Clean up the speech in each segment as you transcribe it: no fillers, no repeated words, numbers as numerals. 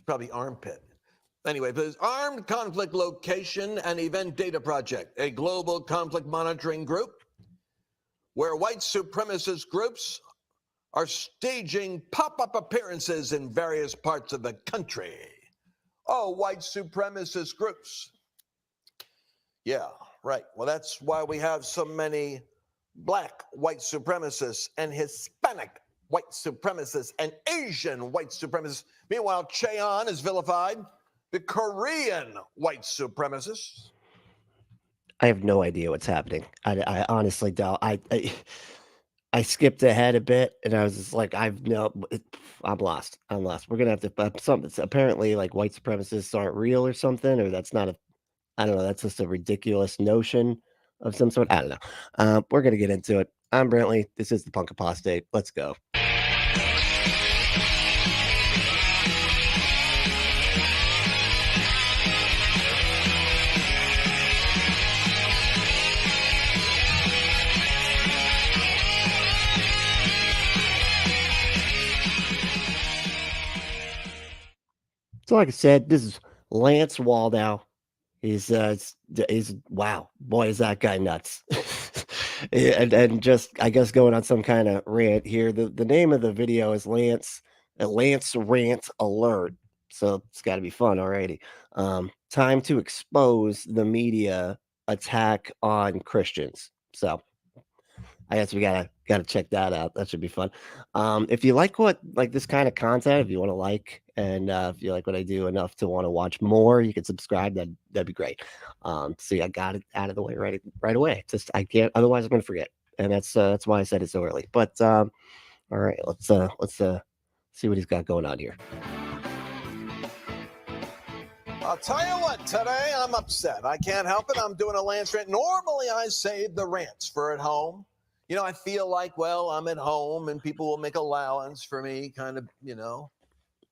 It's probably armpit. Anyway, there's Armed Conflict Location and Event Data Project, a global conflict monitoring group where white supremacist groups are staging pop-up appearances in various parts of the country. Oh, white supremacist groups. Yeah, right. Well, that's why we have so many black white supremacists and Hispanic white supremacists and Asian white supremacists. Meanwhile, Cheon is vilified, the Korean white supremacists. I have no idea what's happening. I honestly don't. I skipped ahead a bit, and I was just like, I'm lost. I'm lost. We're gonna have to something. Apparently, like white supremacists aren't real or something, or that's not a. I don't know. That's just a ridiculous notion of some sort. I don't know. We're gonna get into it. I'm Brantley. This is the Punk Apostate. Let's go. So, like I said, this is Lance Wallnau. He's wow, boy, is that guy nuts. and just, I guess, going on some kind of rant here. The name of the video is Lance Rant Alert. So it's got to be fun already. Time to expose the media attack on Christians. So I guess we gotta check that out. That should be fun. If you like this kind of content, if you want to and if you like what I do enough to want to watch more, you can subscribe. That'd be great. See, I got it out of the way right away. Just I can't, otherwise I'm gonna forget, and that's why I said it so early. But all right, let's see what he's got going on here. I'll tell you what, today I'm upset. I can't help it. I'm doing a Lance rant. Normally I save the rants for at home. You know, I feel like, well, I'm at home and people will make allowance for me kind of,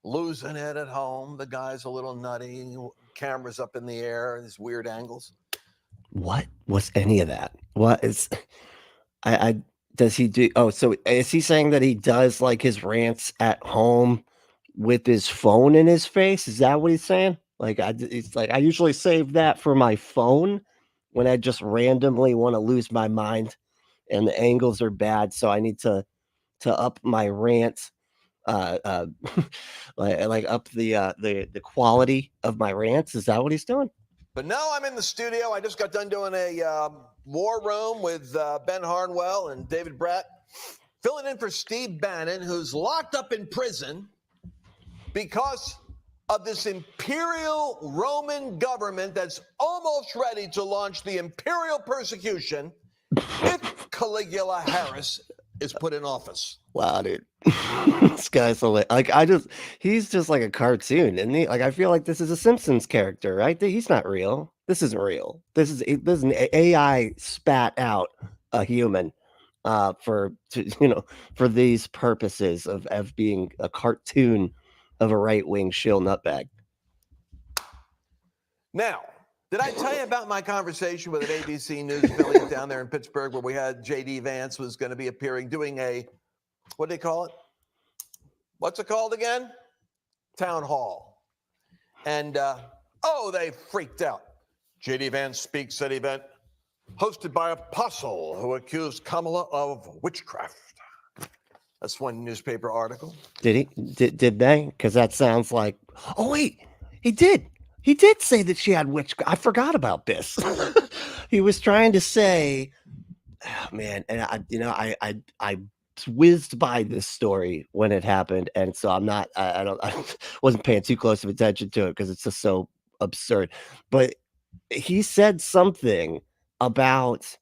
losing it at home. The guy's a little nutty, cameras up in the air, these weird angles. What was any of that? What is, does he do? Oh, so is he saying that he does like his rants at home with his phone in his face? Is that what he's saying? It's like, I usually save that for my phone when I just randomly want to lose my mind and the angles are bad. So I need to up my rant, like up the quality of my rants. Is that what he's doing? But now I'm in the studio. I just got done doing a war room with Ben Harnwell and David Bratt, filling in for Steve Bannon, who's locked up in prison because of this imperial Roman government that's almost ready to launch the imperial persecution if Caligula Harris is put in office. Wow, dude. This guy's so like, he's just like a cartoon, and I feel like this is a Simpsons character, right? He's not real. This isn't real. This is an AI spat out a human for these purposes of being a cartoon of a right-wing shill nutbag. Now, did I tell you about my conversation with an ABC News affiliate down there in Pittsburgh where we had J.D. Vance was going to be appearing, doing a, what do they call it? What's it called again? Town hall. And, they freaked out. J.D. Vance speaks at event hosted by Apostle who accused Kamala of witchcraft. That's one newspaper article. Did he? Did they? Because that sounds like, oh, wait, he did. He did say that she had witchcraft. I forgot about this. He was trying to say, oh, man, and I whizzed by this story when it happened, and so I wasn't paying too close of attention to it because it's just so absurd. But he said something about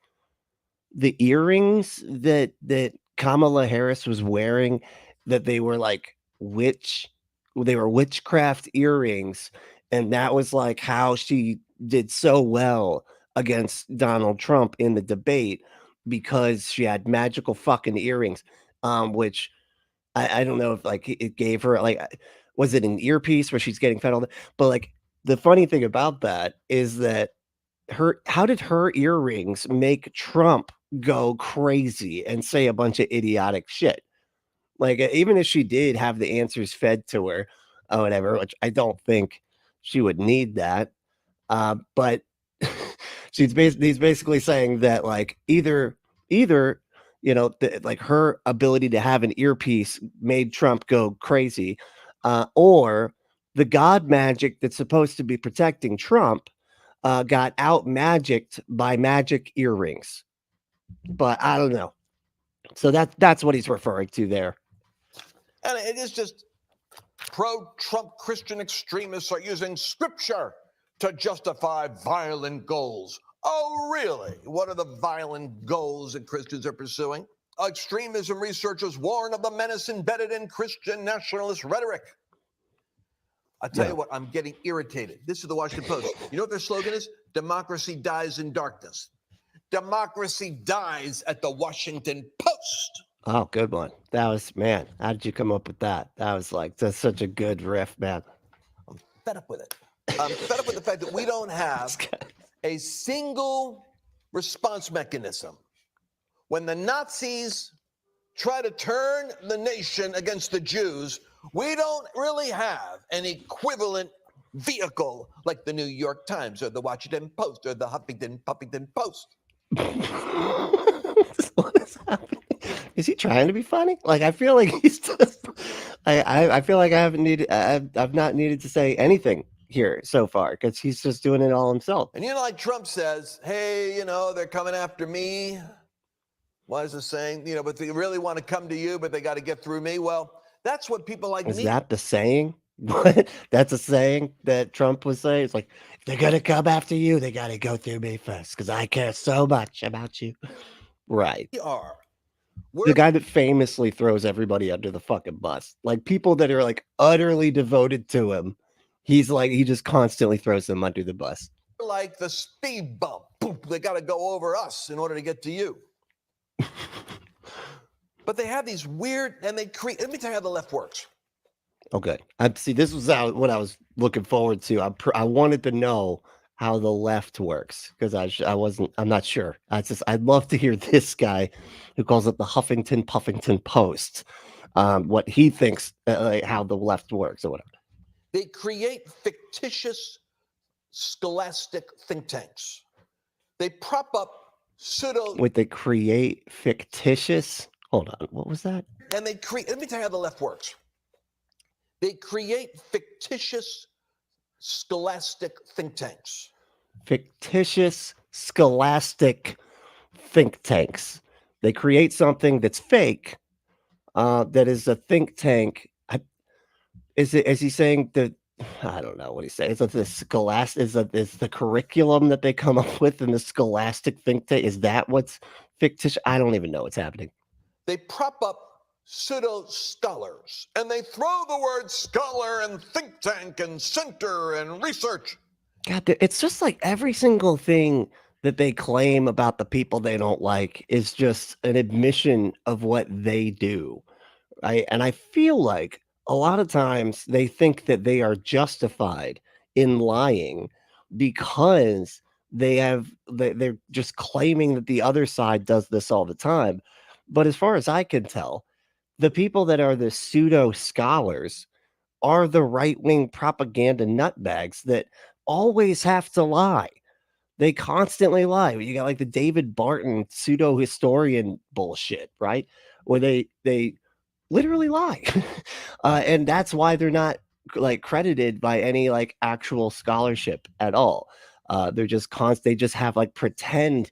the earrings that Kamala Harris was wearing, that they were like witchcraft earrings. And that was like how she did so well against Donald Trump in the debate, because she had magical fucking earrings, which I don't know if like it gave her, like, was it an earpiece where she's getting fed all that? But like the funny thing about that is that how did her earrings make Trump go crazy and say a bunch of idiotic shit? Like, even if she did have the answers fed to her, or whatever, which I don't think she would need that. But he's basically saying that like either like her ability to have an earpiece made Trump go crazy, or the God magic that's supposed to be protecting Trump got out magicked by magic earrings. But I don't know. So that's what he's referring to there. And it is just pro-Trump Christian extremists are using scripture to justify violent goals. Oh, really? What are the violent goals that Christians are pursuing? Extremism researchers warn of the menace embedded in Christian nationalist rhetoric. I tell you what, I'm getting irritated. This is the Washington Post. You know what their slogan is? Democracy dies in darkness. Democracy dies at the Washington Post. Oh, good one. That was, man, how did you come up with that? That was like, that's such a good riff, man. I'm fed up with it. I'm fed up with the fact that we don't have a single response mechanism. When the Nazis try to turn the nation against the Jews, we don't really have an equivalent vehicle like the New York Times or the Washington Post or the Huffington Post. What is happening? Is he trying to be funny? Like, I feel like he's just, I feel like I've not needed to say anything here so far because he's just doing it all himself. And like Trump says, hey, they're coming after me. What is the saying? But they really want to come to you, but they got to get through me. Well, that's what people like me. Is that the saying? That's a saying that Trump was saying. It's like, if they're going to come after you, they got to go through me first because I care so much about you. Right. We're the guy that famously throws everybody under the fucking bus. Like people that are like utterly devoted to him. He's like, he just constantly throws them under the bus. Like the speed bump. Boom, they got to go over us in order to get to you. But they have these weird, and they create, let me tell you how the left works. Okay. See, this was what I was looking forward to. I wanted to know how the left works because I'm not sure. I'd love to hear this guy who calls it the Huffington Post, what he thinks, how the left works or whatever. They create fictitious scholastic think tanks. They prop up pseudo. Wait, they create fictitious? Hold on, what was that? And they create, let me tell you how the left works. They create fictitious scholastic think tanks. Fictitious scholastic think tanks. They create something that's fake, that is a think tank. Is he saying that? I don't know what he's saying. Is it the is the curriculum that they come up with in the scholastic think tank? Is that what's fictitious? I don't even know what's happening. They prop up pseudo scholars and they throw the word scholar and think tank and center and research. God, it's just like every single thing that they claim about the people they don't like is just an admission of what they do. Right? And I feel like a lot of times they think that they are justified in lying because they're just claiming that the other side does this all the time. But as far as I can tell, the people that are the pseudo scholars are the right-wing propaganda nutbags that always have to lie. They constantly lie. You got like the David Barton pseudo historian bullshit, right? Where they literally lie. And that's why they're not like credited by any like actual scholarship at all. They're just they just have like pretend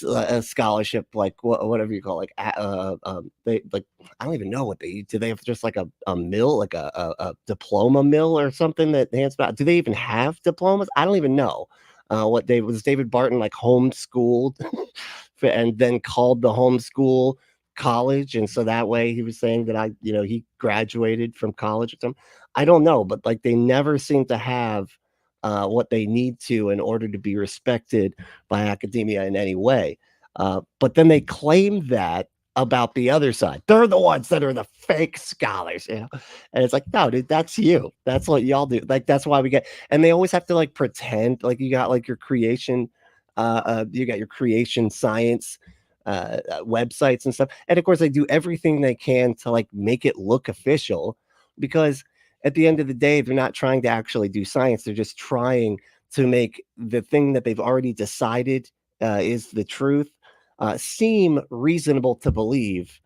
a scholarship, like whatever you call it, like they like, I don't even know what do. They have just like a mill, like a diploma mill or something that hands out? Do they even have diplomas? I don't even know. Was David Barton like homeschooled and then called the homeschool college, and so that way he was saying that he graduated from college or something. I don't know, but like they never seem to have what they need to in order to be respected by academia in any way. But then they claim that about the other side. They're the ones that are the fake scholars, And it's like, no, dude, that's you. That's what y'all do. Like, that's why we get, and they always have to like pretend like you got like your creation, you got your creation science websites and stuff. And of course they do everything they can to like make it look official because at the end of the day, they're not trying to actually do science. They're just trying to make the thing that they've already decided is the truth seem reasonable to believe.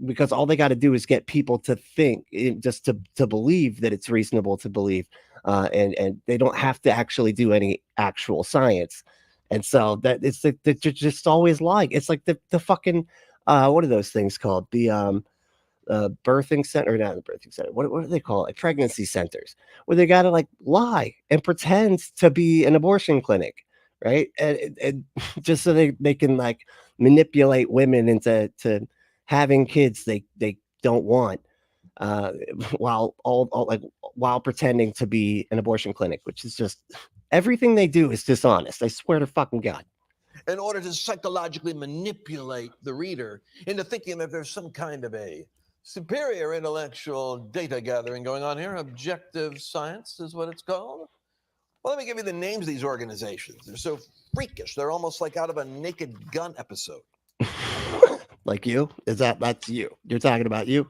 Because all they got to do is get people to think, just to believe that it's reasonable to believe, and they don't have to actually do any actual science. And so that it's they're just always lying. It's like the fucking what are those things called? The birthing center, not the birthing center. What do they call it? Pregnancy centers, where they gotta like lie and pretend to be an abortion clinic, right? And just so they can like manipulate women into having kids they don't want, while while pretending to be an abortion clinic, which is just everything they do is dishonest. I swear to fucking God. In order to psychologically manipulate the reader into thinking that there's some kind of a superior intellectual data gathering going on here. Objective science is what it's called. Well, let me give you the names of these organizations. They're so freakish. They're almost like out of a Naked Gun episode. Like you? That's you? You're talking about you?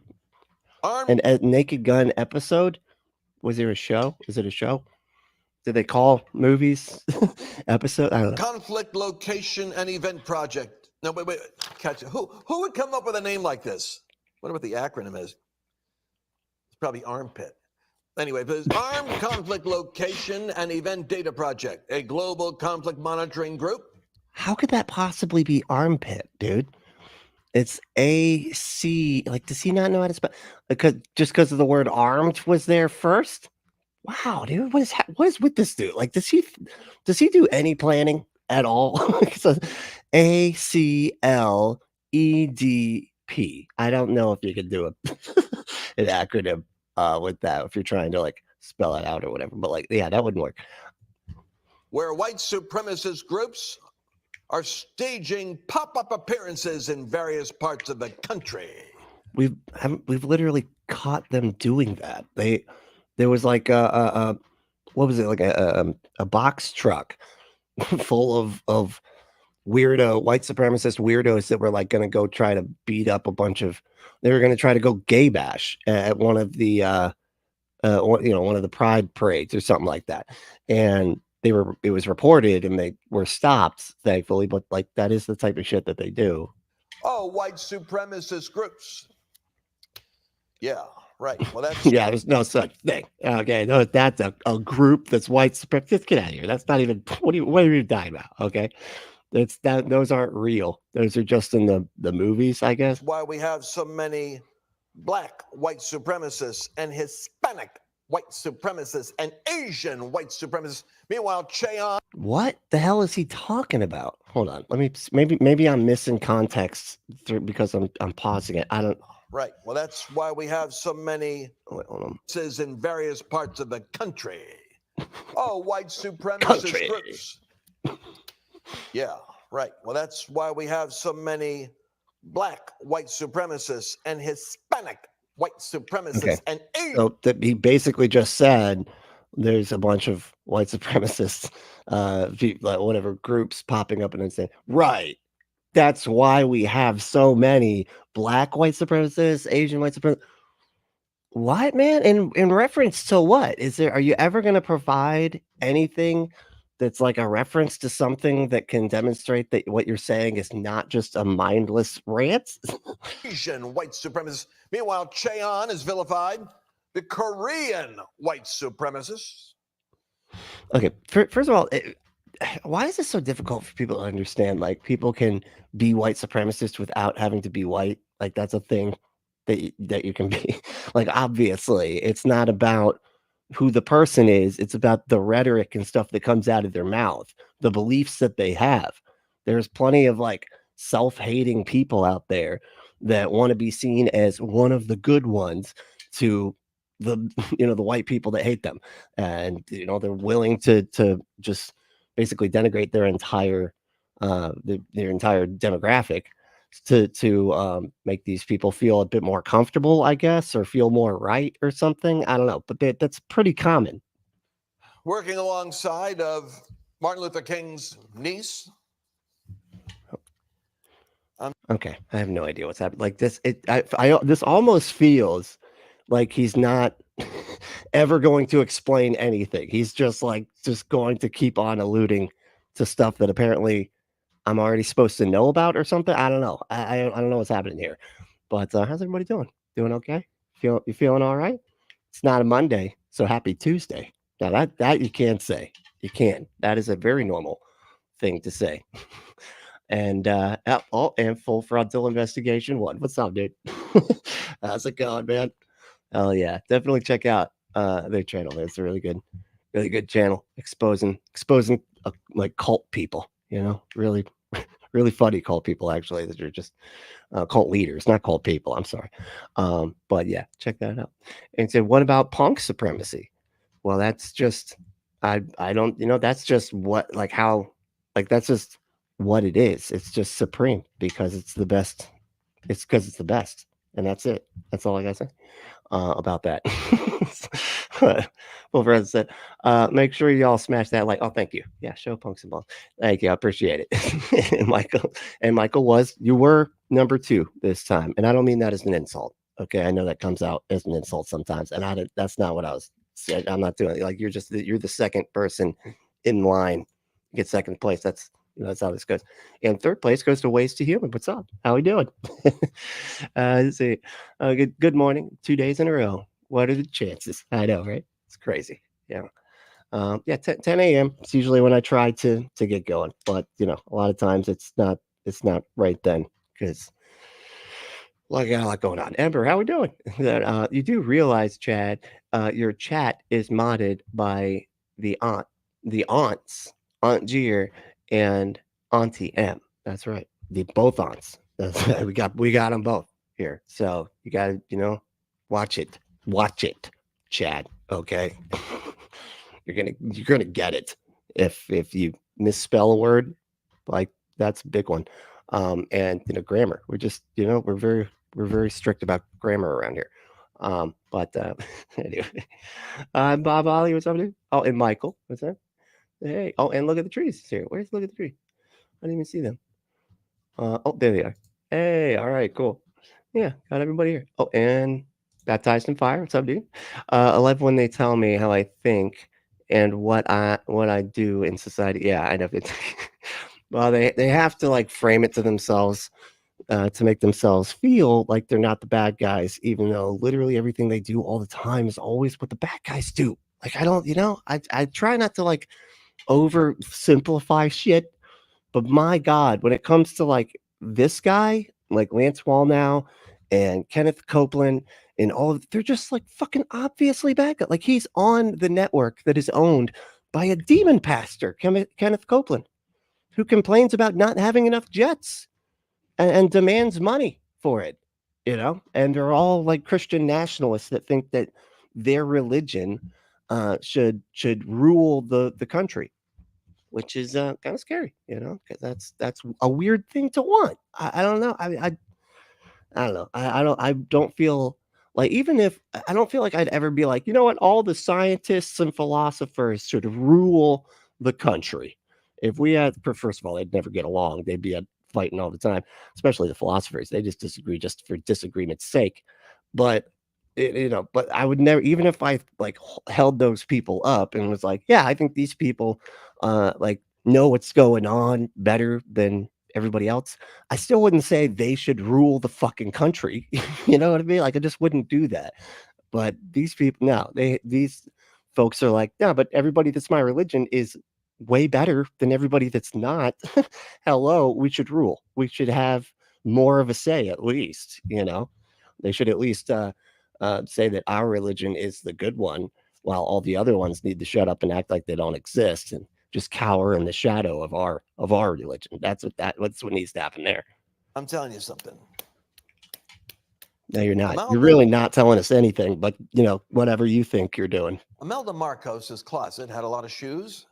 Armed. And a Naked Gun episode? Was there a show? Is it a show? Did they call movies episode? I don't know. Conflict, location, and event project. No, wait, catch it. Who would come up with a name like this? Wonder what the acronym is. It's probably Armpit. Anyway, there's Armed Conflict Location and Event Data Project, a global conflict monitoring group. How could that possibly be Armpit, dude? It's AC. Like, does he not know how to spell? Because of the word armed was there first? Wow, dude, what is with this dude? Like, does he do any planning at all? So, ACLEDP. I don't know if you could do an acronym with that if you're trying to like spell it out or whatever. But like, yeah, that wouldn't work. Where white supremacist groups are staging pop-up appearances in various parts of the country. We've literally caught them doing that. There was like what was it, like a box truck full of weirdo white supremacist weirdos that were like going to go try to beat up a bunch of. They were going to try to go gay bash at one of the one of the pride parades or something like that, and it was reported and they were stopped, thankfully. But like, that is the type of shit that they do. Oh, white supremacist groups. Yeah. Right. Well, that's yeah. There's no such thing. Okay, no, that's a group that's white supremacist. Just get out of here. That's not even. What are you talking about? Okay, those aren't real. Those are just in the movies, I guess. Why we have so many black white supremacists and Hispanic white supremacists and Asian white supremacists. Meanwhile, Cheon. What the hell is he talking about? Hold on. Let me. Maybe I'm missing context because I'm pausing it. I don't. Right. Well, that's why we have so many in various parts of the country. Oh, white supremacist groups. Yeah, right. Well, that's why we have so many black white supremacists and Hispanic white supremacists and Asian. So he basically just said there's a bunch of white supremacists, whatever groups popping up and then saying, right. That's why we have so many black white supremacists, Asian white supremacists. What, man? In reference to what? Are you ever going to provide anything that's like a reference to something that can demonstrate that what you're saying is not just a mindless rant? Asian white supremacists. Meanwhile, Cheon is vilified. The Korean white supremacists. Okay, first of all, why is this so difficult for people to understand? Like, people can be white supremacist without having to be white. Like, that's a thing that you can be. Like, obviously, it's not about who the person is. It's about the rhetoric and stuff that comes out of their mouth, the beliefs that they have. There's plenty of like self-hating people out there that want to be seen as one of the good ones to the the white people that hate them, and they're willing to just basically denigrate their entire demographic to make these people feel a bit more comfortable, I guess, or feel more right or something. I don't know, but that's pretty common. Working alongside of Martin Luther King's niece. Okay, I have no idea what's happening. Like this, this almost feels like he's not ever going to explain anything. He's just going to keep on alluding to stuff that apparently I'm already supposed to know about or something. I don't know. I don't know what's happening here. But how's everybody doing? Doing okay? You feeling all right? It's not a Monday, so happy Tuesday. Now that you can't say. You can. That is a very normal thing to say. And and full frontal investigation 1. What's up, dude? How's it going, man? Oh yeah, definitely check out their channel. It's a really good channel exposing like cult people. You know, really funny cult people actually that are just cult leaders, not cult people. I'm sorry, but yeah, check that out. And said, what about punk supremacy? Well, that's just I don't that's just what that's just what it is. It's just supreme because it's the best. It's because it's the best, and that's it. That's all I gotta say about that. Well, friends said, make sure y'all smash that like. Oh, thank you. Yeah, show punks and balls. Thank you. I appreciate it. and Michael you were number 2 this time, and I don't mean that as an insult. Okay, I know that comes out as an insult sometimes, and that's not what I was saying. I'm not doing it. Like you're the second person in line to get second place. That's how this goes. And third place goes to Ways to Human. What's up? How we doing? Let's see. Good morning. 2 days in a row. What are the chances? I know, right? It's crazy. Yeah. 10 a.m. It's usually when I try to get going, but a lot of times it's not right then because I got a lot going on. Amber, how we doing? You do realize, Chad, your chat is modded by the aunts, Aunt Gier and Auntie M. That's right. Both aunts. That's right. We got them both here. So you got to, watch it, Chad. Okay. You're gonna get it. If you misspell a word, like that's a big one. And grammar. We're just, we're very strict about grammar around here. But anyway, Bob Ollie, what's up, dude? Oh, and Michael, what's that? Hey, oh, and look at the trees here. Look at the tree? I didn't even see them. Oh, there they are. Hey, all right, cool. Yeah, got everybody here. Oh, and Baptized in Fire. What's up, dude? I love when they tell me how I think and what I do in society. Yeah, I know. Well, they have to like frame it to themselves to make themselves feel like they're not the bad guys, even though literally everything they do all the time is always what the bad guys do. Like I don't, I try not to like oversimplify shit, but my God, when it comes to like this guy, like Lance Wallnau and Kenneth Copeland and all of, they're just like fucking obviously bad guys. Like he's on the network that is owned by a demon pastor, Kenneth Copeland, who complains about not having enough jets and demands money for it, and they're all like Christian nationalists that think that their religion should rule the country, which is kind of scary, because that's a weird thing to want. I don't know. I don't know. I don't feel like, even if I don't feel like I'd ever be like, you know what, all the scientists and philosophers should rule the country. If we had, first of all, they'd never get along. They'd be fighting all the time, especially the philosophers. They just disagree just for disagreement's sake. But but I would never, even if I like held those people up and was like, yeah, I think these people like know what's going on better than everybody else, I still wouldn't say they should rule the fucking country. You know what I mean? Like I just wouldn't do that. But these people, no, these folks are like, no, but everybody that's my religion is way better than everybody that's not. Hello, we should rule. We should have more of a say, at least. They should at least say that our religion is the good one, while all the other ones need to shut up and act like they don't exist and just cower in the shadow of our religion. That's what needs to happen there. I'm telling you something. No, you're not. You're really not telling us anything, but whatever you think you're doing. Imelda Marcos's closet had a lot of shoes,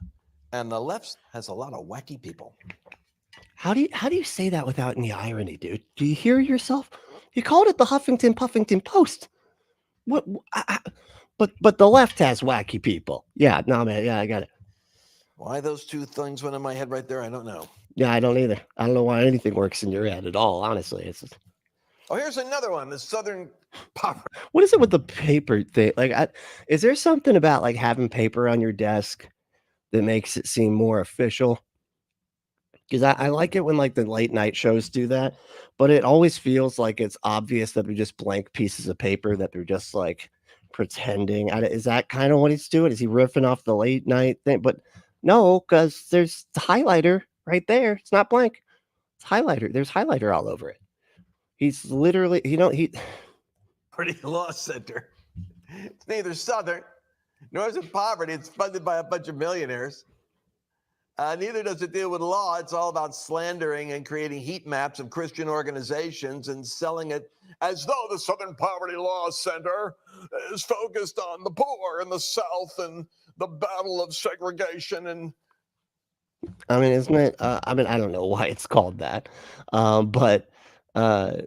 and the left has a lot of wacky people. How do you say that without any irony, dude? Do you hear yourself? You called it the Huffington Post. What? But the left has wacky people. Yeah, no, man. Yeah, I got it. Why those two things went in my head right there, I don't know. Yeah, I don't either. I don't know why anything works in your head at all. Honestly, it's just, Oh, here's another one. The Southern Poverty. What is it with the paper thing? Like, is there something about like having paper on your desk that makes it seem more official? Because I like it when like the late night shows do that, but it always feels like it's obvious that they're just blank pieces of paper that they're just like pretending. Is that kind of what he's doing? Is he riffing off the late night thing? But no, because there's the highlighter right there. It's not blank. It's highlighter. There's highlighter all over it. He's literally, Poverty Law Center. It's neither Southern nor is it poverty. It's funded by a bunch of millionaires. Neither does it deal with law. It's all about slandering and creating heat maps of Christian organizations and selling it as though the Southern Poverty Law Center is focused on the poor in the South and the battle of segregation. And I mean, isn't it? I mean, I don't know why it's called that, but I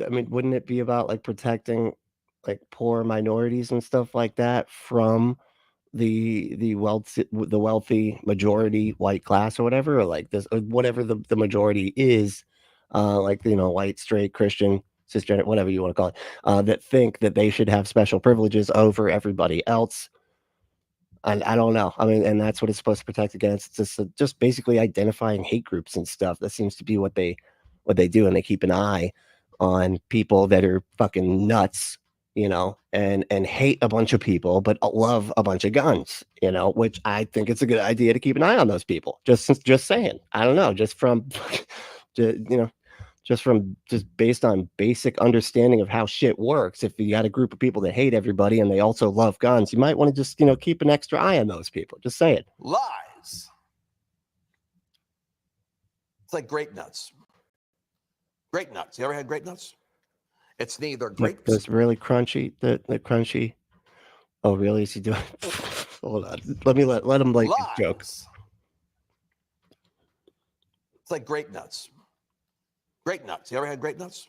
mean, wouldn't it be about like protecting like poor minorities and stuff like that from the wealthy majority white class or whatever, or like this, or whatever the majority is, like white straight Christian cisgender, whatever you want to call it, that think that they should have special privileges over everybody else. And I don't know. I mean, and that's what it's supposed to protect against. It's just basically identifying hate groups and stuff. That seems to be what they do, and they keep an eye on people that are fucking nuts, and hate a bunch of people, but love a bunch of guns, which I think it's a good idea to keep an eye on those people. Just saying. I don't know. Just from, just based on basic understanding of how shit works. If you got a group of people that hate everybody and they also love guns, you might want to just, keep an extra eye on those people. Just say it. lies. It's like grape nuts. Grape nuts. You ever had grape nuts? It's neither grapes. It's really crunchy. The crunchy. Oh, really? Is he doing? Hold on. Let him like jokes. It's like grape nuts. Grape nuts. You ever had grape nuts?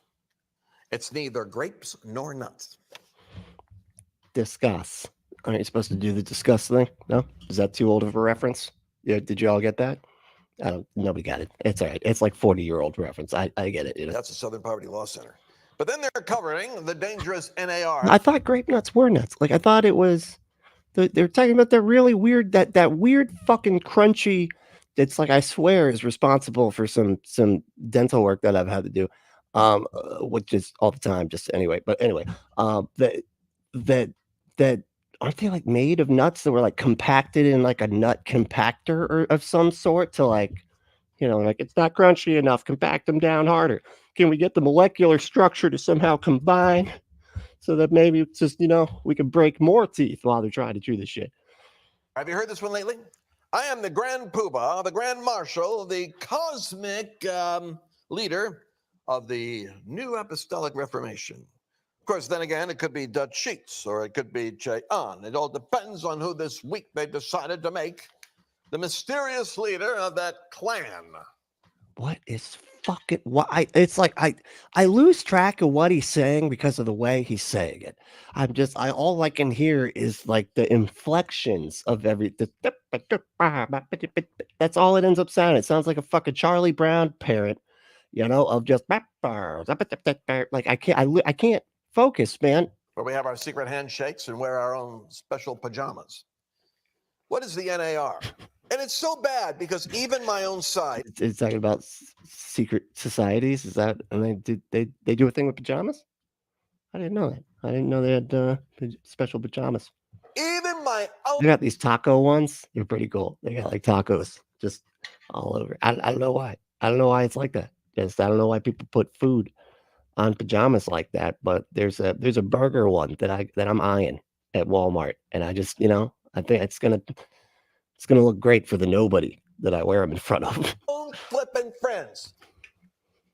It's neither grapes nor nuts. Discuss. Aren't you supposed to do the discuss thing? No? Is that too old of a reference? Yeah. Did you all get that? Nobody got it. It's all right. It's like 40-year-old reference. I get it. That's the Southern Poverty Law Center. But then they're covering the dangerous NAR. I thought grape nuts were nuts. Like I thought it was. They're talking about that really weird, that weird fucking crunchy. It's like I swear is responsible for some dental work that I've had to do, which is all the time. Just anyway, but anyway, that aren't they like made of nuts that were like compacted in like a nut compactor or of some sort to like, like it's not crunchy enough. Compact them down harder. Can we get the molecular structure to somehow combine so that maybe it's just, we can break more teeth while they're trying to chew this shit? Have you heard this one lately? I am the Grand Poobah, the Grand Marshal, the cosmic leader of the New Apostolic Reformation. Of course, then again, it could be Dutch Sheets or it could be Che-An. It all depends on who this week they decided to make the mysterious leader of that clan. What is fucking why? It's like I lose track of what he's saying because of the way he's saying it. All I can hear is like the inflections of that's all it ends up sounding. It sounds like a fucking Charlie Brown parrot, of just like I can't focus, man. Where we have our secret handshakes and wear our own special pajamas. What is the NAR? And it's so bad because even my own side. It's talking about secret societies. Is that, and they do a thing with pajamas? I didn't know that. I didn't know they had special pajamas. Even my own. They got these taco ones. They're pretty cool. They got like tacos just all over. I don't know why. I don't know why it's like that. I don't know why people put food on pajamas like that. But there's a burger one that I'm eyeing at Walmart, and I just I think it's gonna look great for the nobody that I wear them in front of. Flippin' friends.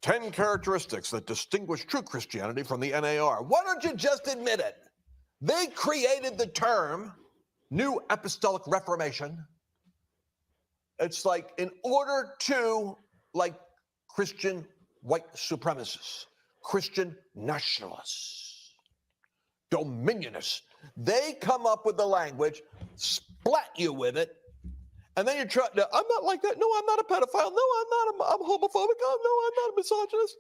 10 characteristics that distinguish true Christianity from the NAR. Why don't you just admit it? They created the term New Apostolic Reformation. It's like in order to, like, Christian white supremacists, Christian nationalists, dominionists, they come up with the language, splat you with it, and then you try. I'm not like that. No, I'm not a pedophile. No, I'm not. I'm homophobic. Oh, no, I'm not a misogynist.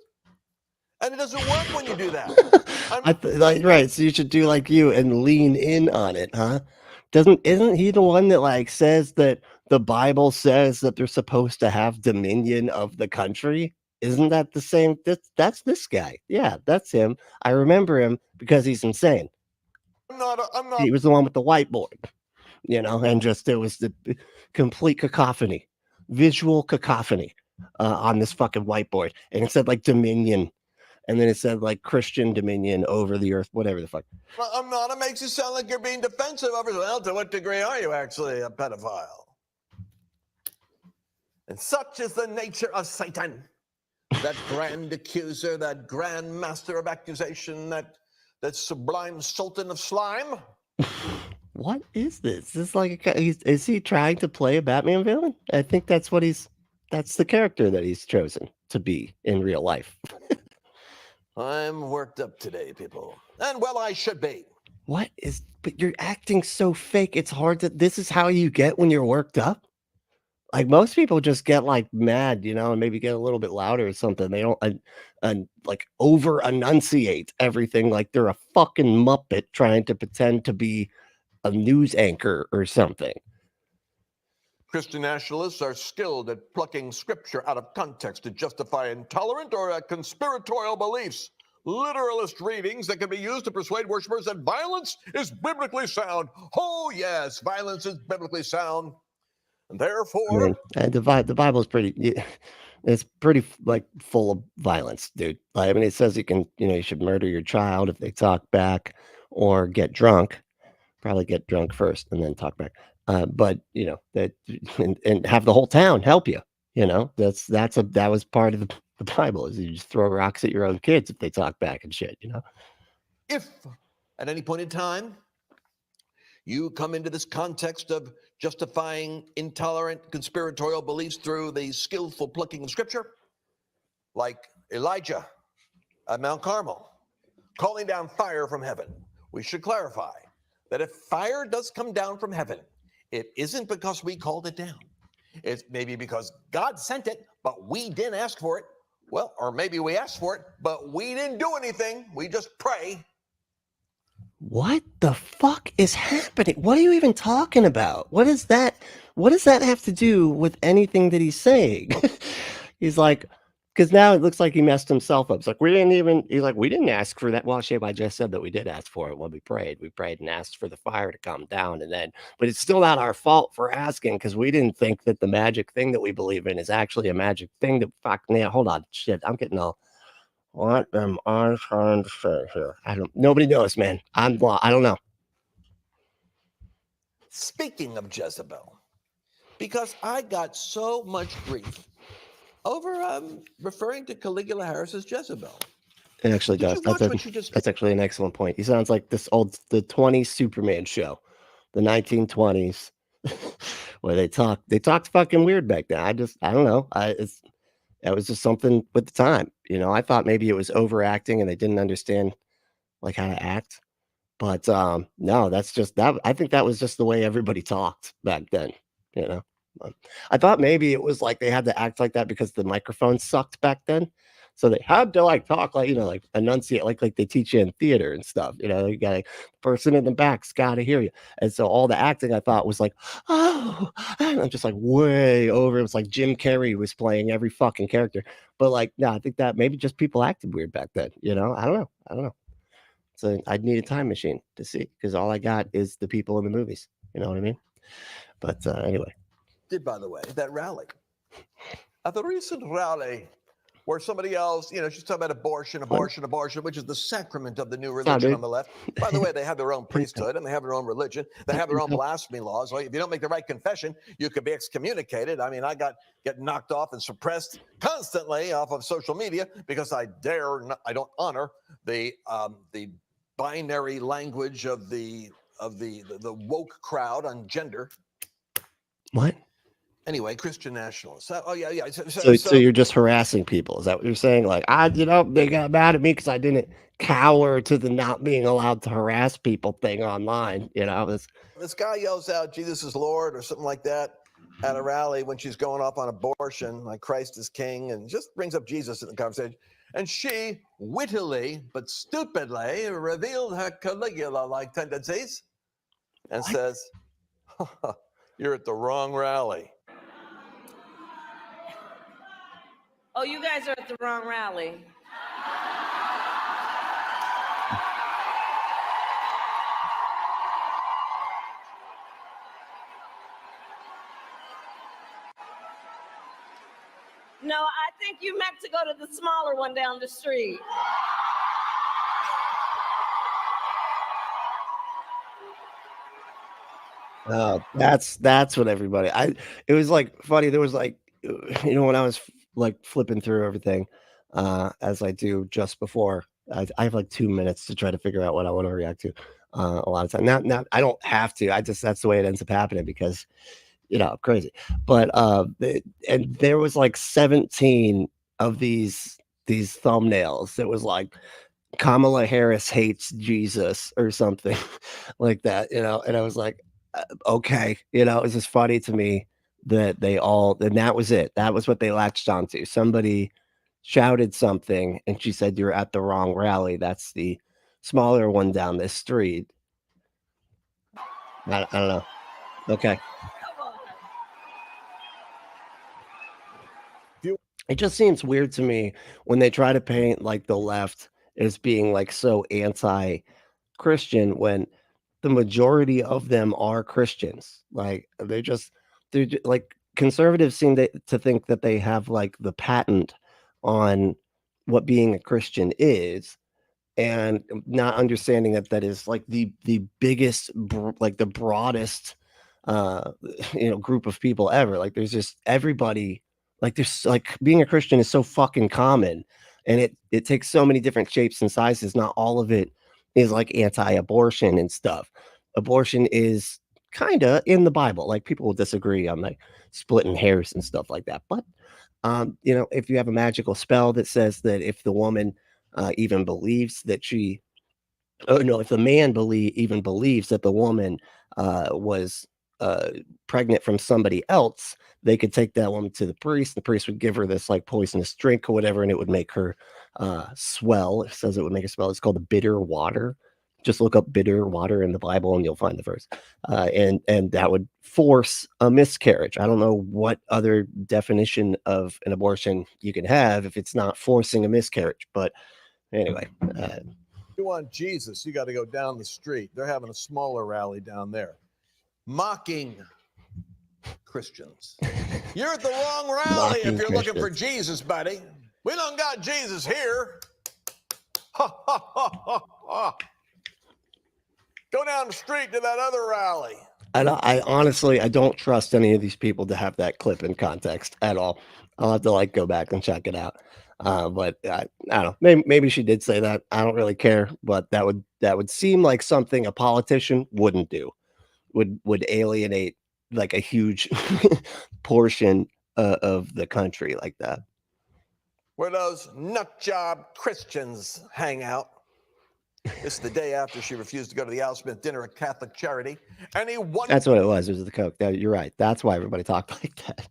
And it doesn't work when you do that. Right, so you should do like you and lean in on it, huh? Isn't he the one that like says that the Bible says that they're supposed to have dominion of the country? Isn't that the same? That's this guy. Yeah, that's him. I remember him because he's insane. I'm not. He was the one with the whiteboard, and just there was the complete cacophony, visual cacophony on this fucking whiteboard, and it said like dominion. And then it said like Christian dominion over the earth, whatever the fuck. I'm not. It makes you sound like you're being defensive of it. Well, to what degree are you actually a pedophile? And such is the nature of Satan, that grand accuser, that grand master of accusation, that sublime sultan of slime. What is this? This is like is he trying to play a Batman villain? I think that's the character that he's chosen to be in real life. I'm worked up today, people. And well, I should be. But you're acting so fake. It's hard this is how you get when you're worked up? Like most people just get like mad, and maybe get a little bit louder or something. They don't like over enunciate everything like they're a fucking Muppet trying to pretend to be a news anchor or something. Christian nationalists are skilled at plucking scripture out of context to justify intolerant or conspiratorial beliefs. Literalist readings that can be used to persuade worshipers that violence is biblically sound. Oh, yes, violence is biblically sound. And therefore... the Bible is it's pretty like full of violence, dude. I mean, it says you should murder your child if they talk back or get drunk. Probably get drunk first and then talk back. But that and have the whole town help you. That was part of the Bible, is you just throw rocks at your own kids if they talk back and shit. If at any point in time you come into this context of justifying intolerant conspiratorial beliefs through the skillful plucking of scripture, like Elijah at Mount Carmel, calling down fire from heaven, we should clarify that if fire does come down from heaven, it isn't because we called it down. It's maybe because God sent it, but we didn't ask for it. Well, or maybe we asked for it, but we didn't do anything. We just pray. What the fuck is happening? What are you even talking about? What does that have to do with anything that he's saying? He's like, because now it looks like he messed himself up. It's like, we didn't ask for that. Well, shame, I just said that we did ask for it when we prayed. We prayed and asked for the fire to come down. But it's still not our fault for asking, because we didn't think that the magic thing that we believe in is actually a magic thing that hold on. Shit, I'm getting all, what am I trying to say here? Nobody knows, man. I don't know. Speaking of Jezebel, because I got so much grief over referring to Caligula Harris as Jezebel. It actually does. That's actually an excellent point. He sounds like the 20s Superman show, the 1920s, where they talked fucking weird back then. I don't know. That was just something with the time. I thought maybe it was overacting and they didn't understand like how to act. But no, that's just that. I think that was just the way everybody talked back then. I thought maybe it was like they had to act like that because the microphone sucked back then. So they had to like talk like, like enunciate like they teach you in theater and stuff. You got the person in the back's got to hear you. And so all the acting I thought was like, oh, and I'm just like way over. It was like Jim Carrey was playing every fucking character. But like, no, I think that maybe just people acted weird back then. I don't know. So I'd need a time machine to see, because all I got is the people in the movies. You know what I mean? But anyway. Did, by the way, that rally. At the recent rally where somebody else, she's talking about abortion, which is the sacrament of the new religion on the left. By the way, they have their own priesthood and they have their own religion. They have their own blasphemy laws. If you don't make the right confession, you could be excommunicated. I mean, I get knocked off and suppressed constantly off of social media because I don't honor the binary language of the woke crowd on gender. What? Anyway, Christian nationalists. Oh, yeah. So you're just harassing people. Is that what you're saying? Like, they got mad at me because I didn't cower to the not being allowed to harass people thing online. This guy yells out, Jesus is Lord, or something like that at a rally when she's going off on abortion, like Christ is king, and just brings up Jesus in the conversation. And she wittily but stupidly revealed her Caligula-like tendencies and says, "You're at the wrong rally." Oh, you guys are at the wrong rally. No, I think you meant to go to the smaller one down the street. That's what everybody. It was like funny. There was like, when I was like flipping through everything, as I do just before. I have like 2 minutes to try to figure out what I want to react to. A lot of time. Not I don't have to. That's the way it ends up happening because, I'm crazy. But and there was like 17 of these thumbnails. It was like Kamala Harris hates Jesus or something like that, and I was like, okay, it was just funny to me that and that was it. That was what they latched onto. Somebody shouted something and she said, "You're at the wrong rally. That's the smaller one down this street." I don't know. Okay. It just seems weird to me when they try to paint like the left as being like so anti-Christian when the majority of them are Christians. Like like conservatives seem to think that they have like the patent on what being a Christian is, and not understanding that is like the biggest like the broadest group of people ever. Like there's just everybody, like there's like being a Christian is so fucking common, and it takes so many different shapes and sizes. Not all of it is like anti-abortion and stuff. Abortion is kind of in the Bible. Like people will disagree on like splitting hairs and stuff like that, but if you have a magical spell that says that if the woman even believes that she, oh no, if the man even believes that the woman was pregnant from somebody else, they could take that woman to the priest. The priest would give her this like poisonous drink or whatever, and it would make her swell. It says it would make her swell. It's called the bitter water. Just look up bitter water in the Bible and you'll find the verse. And that would force a miscarriage. I don't know what other definition of an abortion you can have if it's not forcing a miscarriage. But anyway. If you want Jesus, you got to go down the street. They're having a smaller rally down there. Mocking Christians. You're at the wrong rally if you're looking for Jesus, buddy. We don't got Jesus here. Ha, ha, ha, ha, ha. Go down the street to that other rally. I honestly, I don't trust any of these people to have that clip in context at all. I'll have to like go back and check it out. But I don't know. Maybe she did say that. I don't really care. But that would seem like something a politician wouldn't do. Would alienate like a huge portion of the country like that. Where those nut job Christians hang out. It's the day after she refused to go to the Al Smith dinner at Catholic Charity. That's what it was. It was the Coke. You're right. That's why everybody talked like that.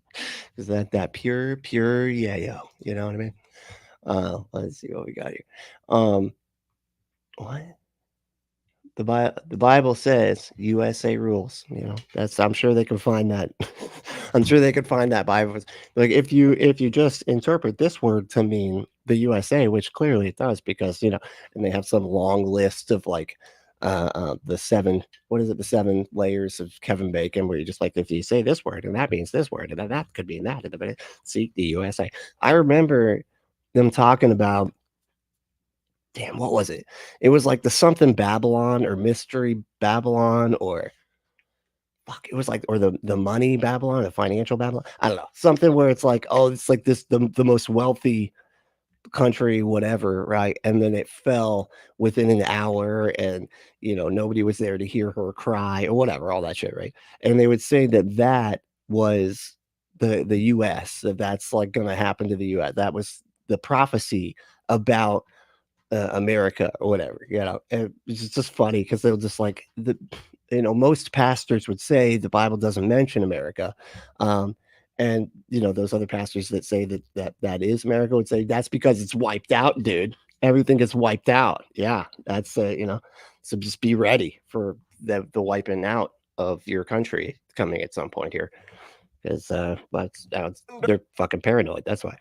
Is that pure yayo? You know what I mean? Let's see what we got here. What? The Bible says USA rules. I'm sure they can find that. I'm sure they could find that Bible. Like if you just interpret this word to mean the USA, which clearly it does, because and they have some long list of like the 7 layers of Kevin Bacon, where you just like, if you say this word and that means this word and then that could mean that, and see the USA. I remember them talking about, damn, what was it? It was like the something Babylon or mystery Babylon, or fuck, it was like, or the money Babylon, the financial Babylon. I don't know, something where it's like, oh, it's like this the most wealthy country, whatever, right? And then it fell within an hour, and nobody was there to hear her cry or whatever, all that shit, right? And they would say that was the US, that's like going to happen to the US. That was the prophecy about America or whatever, and it's just funny because they'll just like most pastors would say the Bible doesn't mention America, And those other pastors that say that is America would say that's because it's wiped out, dude. Everything gets wiped out. Yeah, that's so just be ready for the wiping out of your country coming at some point here, because they're fucking paranoid. That's why.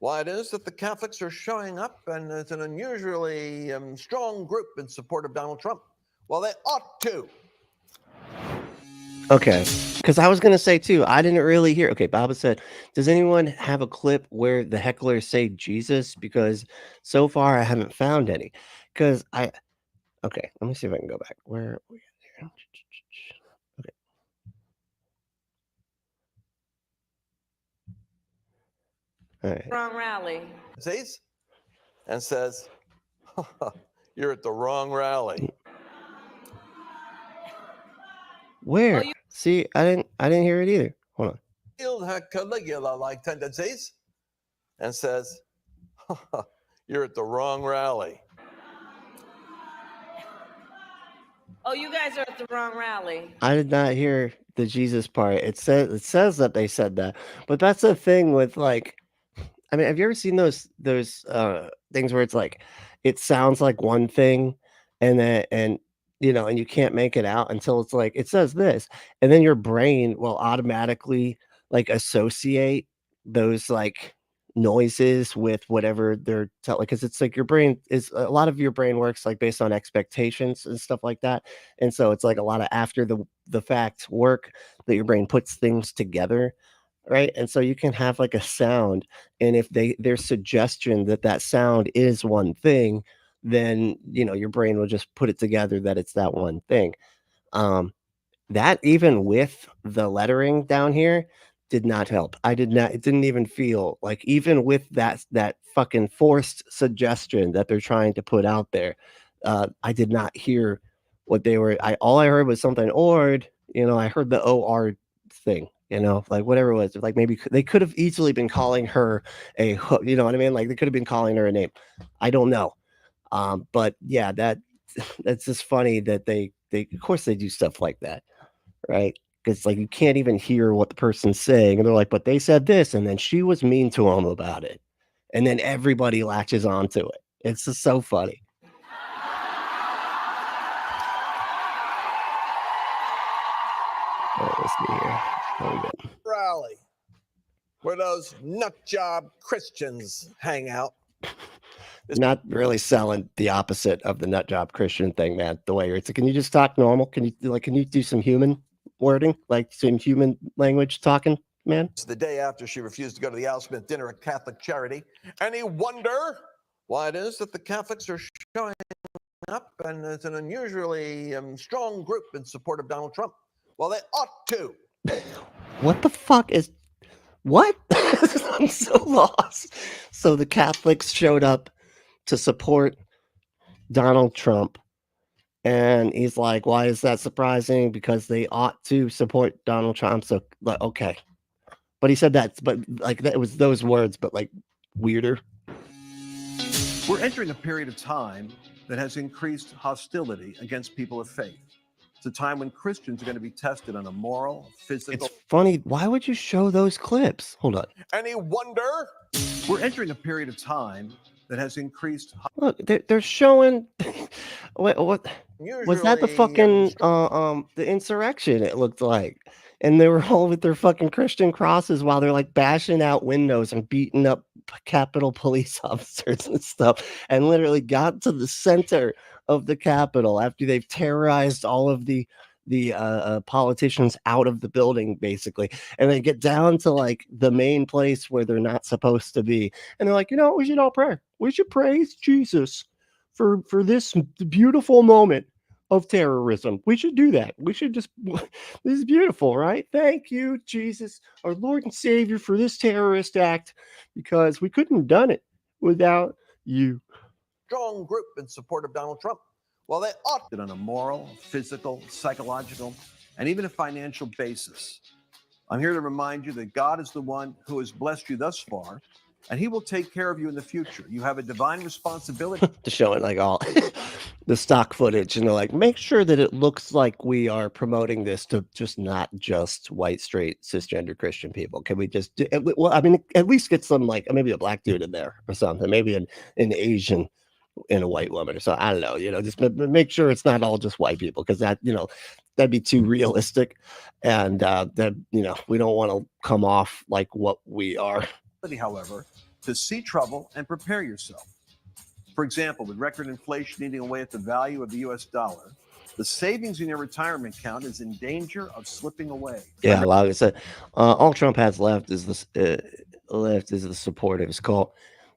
Why it is that the Catholics are showing up, and it's an unusually strong group in support of Donald Trump. Well, they ought to. Okay, because I was going to say too, I didn't really hear. Okay, Baba said, does anyone have a clip where the hecklers say Jesus? Because so far I haven't found any. Because okay, let me see if I can go back. Where are we at here? Okay. All right. Wrong rally. Sees and says, you're at the wrong rally. Where? See, I didn't hear it either. Hold on. Healed her Caligula-like tendencies and says, you're at the wrong rally. Oh, you guys are at the wrong rally. I did not hear the Jesus part. It says that they said that, but that's the thing with like, I mean, have you ever seen those things where it's like, it sounds like one thing, and you can't make it out until it's like it says this, and then your brain will automatically like associate those like noises with whatever they're telling, because it's like your brain is, a lot of your brain works like based on expectations and stuff like that, and so it's like a lot of after the fact work that your brain puts things together, right? And so you can have like a sound, and if their suggestion that sound is one thing, then your brain will just put it together that it's that one thing. That even with the lettering down here did not help. It didn't even feel like, even with that fucking forced suggestion that they're trying to put out there, I did not hear what they were. All I heard was something ord. I heard the or thing. Like whatever it was, like maybe they could have easily been calling her a hook. You know what I mean? Like they could have been calling her a name. I don't know. But yeah, that's just funny that they of course they do stuff like that, right? Because like you can't even hear what the person's saying, and they're like, but they said this, and then she was mean to him about it, and then everybody latches onto it. It's just so funny. All right, let's see here. Rally, where those nut job Christians hang out. Not really selling the opposite of the nut job Christian thing, man. The way it's, can you just talk normal? Can you do some human wording, like some human language talking, man? It's the day after she refused to go to the Al Smith dinner at Catholic Charity. Any wonder why it is that the Catholics are showing up, and it's an unusually strong group in support of Donald Trump? Well, they ought to. What the fuck is what? I'm so lost. So the Catholics showed up to support Donald Trump, and he's like, why is that surprising? Because they ought to support Donald Trump. So like, okay, but he said that, but like that was those words, but like weirder. We're entering a period of time that has increased hostility against people of faith. It's a time when Christians are going to be tested on a moral, physical. It's funny. Why would you show those clips? Hold on. Any wonder? We're entering a period of time that has increased. Look, they're showing. what was that? The fucking the insurrection? It looked like, and they were all with their fucking Christian crosses while they're like bashing out windows and beating up Capitol police officers and stuff, and literally got to the center of the Capitol after they've terrorized all of the politicians out of the building, basically, and they get down to like the main place where they're not supposed to be, and they're like, we should all pray. We should praise Jesus for this beautiful moment of terrorism. We should do that. We should just, this is beautiful, right? Thank you, Jesus, our Lord and Savior, for this terrorist act, because we couldn't have done it without you. Strong group in support of Donald Trump. Well, they ought to on a moral, physical, psychological, and even a financial basis. I'm here to remind you that God is the one who has blessed you thus far, and he will take care of you in the future. You have a divine responsibility to show it like all the stock footage, and they're like, make sure that it looks like we are promoting this to just not just white, straight, cisgender Christian people. Can we just do, well, I mean, at least get some, like, maybe a black dude in there or something, maybe an Asian and a white woman or so. I don't know, just make sure it's not all just white people, because that, that'd be too realistic. And that, we don't want to come off like what we are. However, to see trouble and prepare yourself. For example, with record inflation eating away at the value of the US dollar, the savings in your retirement account is in danger of slipping away. Yeah, like I said, all Trump has left is the support of his cult.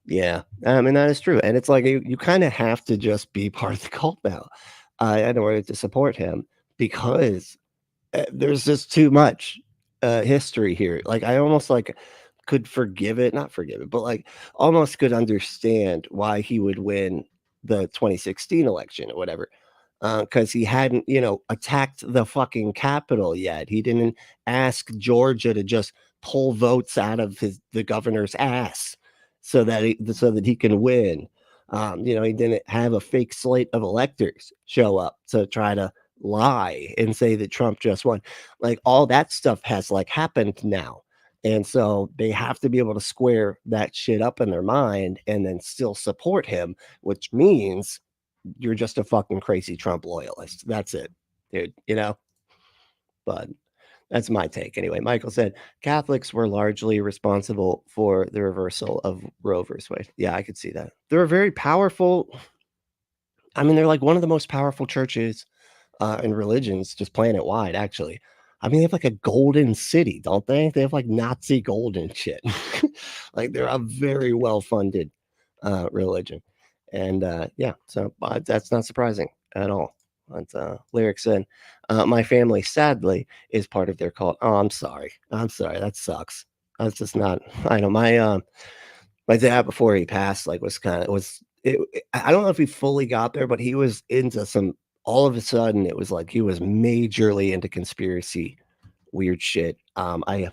Yeah, I mean, that is true. And it's like you kind of have to just be part of the cult now in order to support him, because there's just too much history here. Like, I almost could not forgive it, but like almost could understand why he would win the 2016 election or whatever. Because he hadn't, attacked the fucking Capitol yet. He didn't ask Georgia to just pull votes out of the governor's ass so that he can win. He didn't have a fake slate of electors show up to try to lie and say that Trump just won. Like, all that stuff has happened now. And so they have to be able to square that shit up in their mind and then still support him, which means you're just a fucking crazy Trump loyalist. That's it, dude, But that's my take. Anyway, Michael said Catholics were largely responsible for the reversal of Roe versus Wade. Yeah, I could see that. They're a very powerful. I mean, they're like one of the most powerful churches and religions just planet wide, actually. I mean, they have a golden city, don't they? They have Nazi gold and shit. They're a very well-funded religion. And yeah, so that's not surprising at all. But Lyric said, my family, sadly, is part of their cult. Oh, I'm sorry. That sucks. That's just not, I know my dad, before he passed, I don't know if he fully got there, but he was into all of a sudden, it was he was majorly into conspiracy, weird shit. I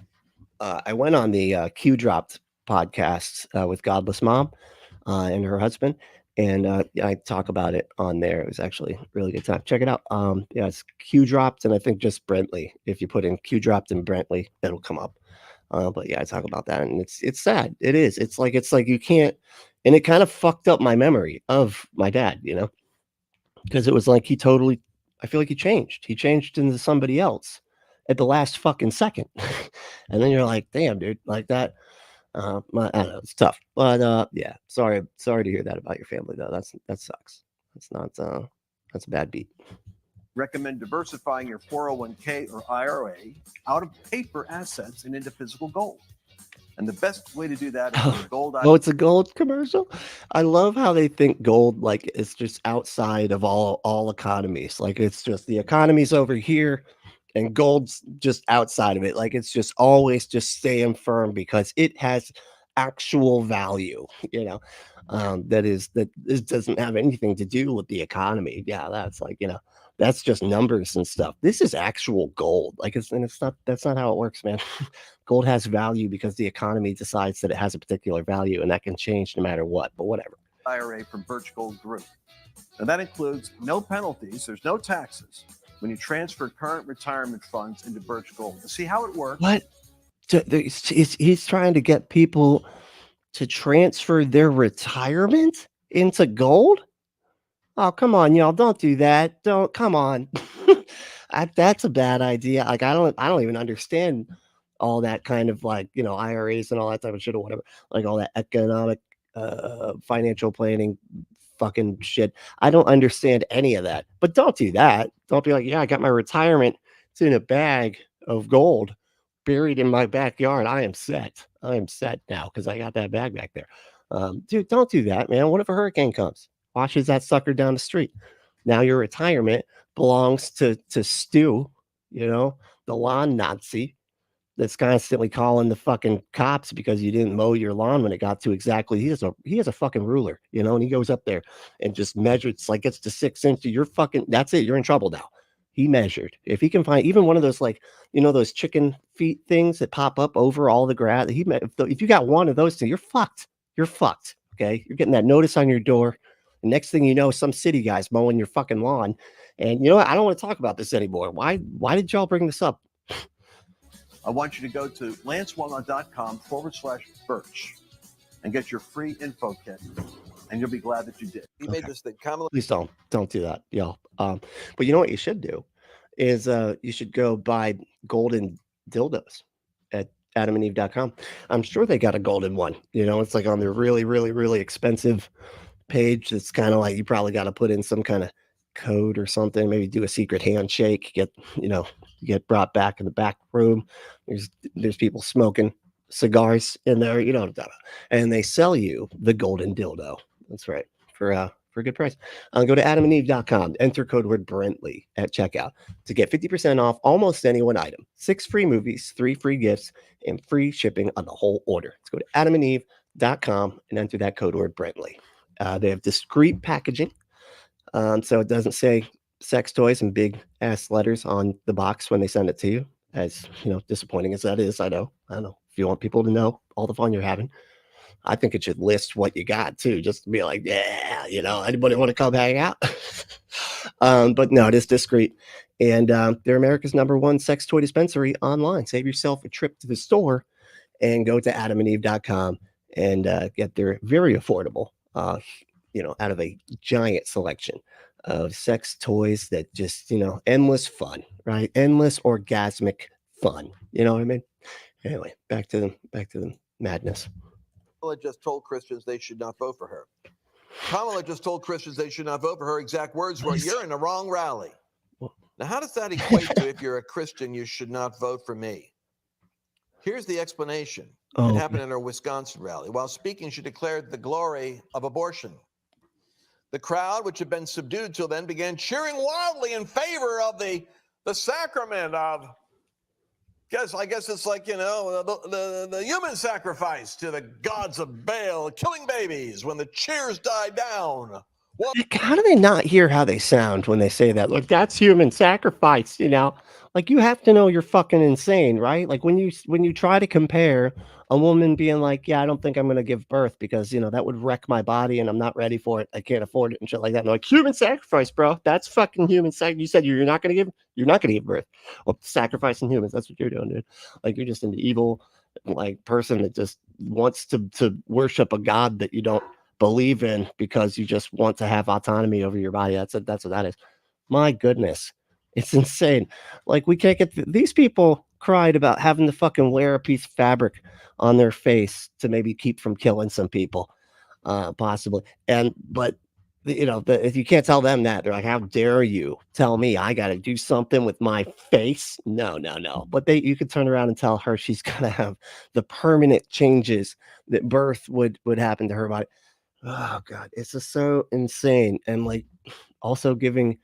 went on the Q Dropped podcast with Godless Mom and her husband, and I talk about it on there. It was actually a really good time. Check it out. Yeah, it's Q Dropped, and I think just Brentley. If you put in Q Dropped and Brentley, it'll come up. But yeah, I talk about that, and it's sad. It is. It's like you can't, and it kind of fucked up my memory of my dad, because it was I feel like he changed into somebody else at the last fucking second. And then you're like, damn, dude, like that. I don't know, it's tough, but yeah, sorry to hear that about your family, though. That sucks. That's a bad beat. Recommend diversifying your 401k or IRA out of paper assets and into physical gold. And the best way to do that is with gold. Oh, it's a gold commercial. I love how they think gold it's just outside of all economies. It's just the economy's over here, and gold's just outside of it. It's just always just staying firm because it has actual value. That this doesn't have anything to do with the economy. Yeah, that's that's just numbers and stuff. This is actual gold. That's not how it works, man. Gold has value because the economy decides that it has a particular value, and that can change no matter what, but whatever. IRA from Birch Gold Group. And that includes no penalties. There's no taxes when you transfer current retirement funds into Birch Gold. To see how it works. What? He's trying to get people to transfer their retirement into gold? Oh, come on, y'all. Don't do that. Come on. That's a bad idea. I don't even understand all that kind of IRAs and all that type of shit or whatever. All that economic, financial planning fucking shit. I don't understand any of that. But don't do that. Don't be like, yeah, I got my retirement. It's in a bag of gold buried in my backyard. I am set now because I got that bag back there. Dude, don't do that, man. What if a hurricane comes? Washes that sucker down the street. Now your retirement belongs to Stu, the lawn Nazi that's constantly calling the fucking cops because you didn't mow your lawn when it got to exactly. He has a fucking ruler, and he goes up there and just measures, gets to 6 inches. You're fucking, that's it. You're in trouble now. He measured. If he can find even one of those, those chicken feet things that pop up over all the grass, if you got one of those things, you're fucked. Okay. You're getting that notice on your door. And next thing you know, some city guy's mowing your fucking lawn. And you know what? I don't want to talk about this anymore. Why did y'all bring this up? I want you to go to lancewallnau.com/birch and get your free info kit. And you'll be glad that you did. He made this thing. Kamala. Please don't do that, y'all. But you know what you should do is you should go buy golden dildos at adamandeve.com. I'm sure they got a golden one. You know, it's like on their really, really, really expensive page. It's kind of like you probably got to put in some kind of code or something. Maybe do a secret handshake. Get brought back in the back room. There's people smoking cigars in there. You know, and they sell you the golden dildo. That's right. For a good price. Go to adamandeve.com, enter code word Brentley at checkout to get 50% off almost any one item, 6 free movies, 3 free gifts, and free shipping on the whole order. Let's go to adamandeve.com and enter that code word Brentley. They have discreet packaging, so it doesn't say sex toys in big ass letters on the box when they send it to you. As disappointing as that is, I know. If you want people to know all the fun you're having, I think it should list what you got too, just to be like, yeah, anybody want to come hang out? But no, it is discreet. And they're America's #1 sex toy dispensary online. Save yourself a trip to the store and go to adamandeve.com and get their very affordable, out of a giant selection of sex toys that just, endless fun, right? Endless orgasmic fun. You know what I mean? Anyway, back to the madness. Kamala just told Christians they should not vote for her. Kamala just told Christians they should not vote for her. Exact words were, "You're in the wrong rally." Now, how does that equate to if you're a Christian, you should not vote for me? Here's the explanation. It happened in her Wisconsin rally. While speaking, she declared the glory of abortion. The crowd, which had been subdued till then, began cheering wildly in favor of the sacrament of, I guess it's like, the human sacrifice to the gods of Baal, killing babies when the cheers died down. How do they not hear how they sound when they say that? Like, that's human sacrifice, Like, you have to know you're fucking insane, right? Like, when you try to compare a woman being like, yeah, I don't think I'm going to give birth because, that would wreck my body and I'm not ready for it. I can't afford it and shit like that. And they're like, human sacrifice, bro. That's fucking human sacrifice. You said you're not going to give birth. Well, sacrificing humans. That's what you're doing, dude. Like, you're just an evil, person that just wants to worship a god that you don't believe in because you just want to have autonomy over your body. That's what that is. My goodness, it's insane. Like, we can't get these people cried about having to fucking wear a piece of fabric on their face to maybe keep from killing some people, possibly. But if you can't tell them that, they're like, how dare you tell me I got to do something with my face? No. But you could turn around and tell her she's gonna have the permanent changes that birth would happen to her body. Oh God, it's just so insane. And also giving,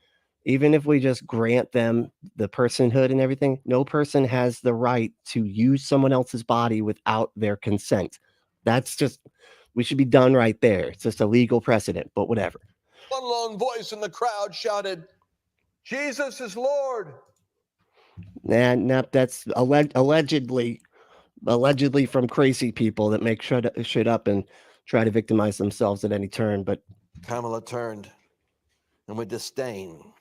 even if we just grant them the personhood and everything, no person has the right to use someone else's body without their consent. That's just, we should be done right there. It's just a legal precedent, but whatever. One lone voice in the crowd shouted, "Jesus is Lord." No, that's allegedly from crazy people that make shit up and try to victimize themselves at any turn. But Kamala turned, and with disdain.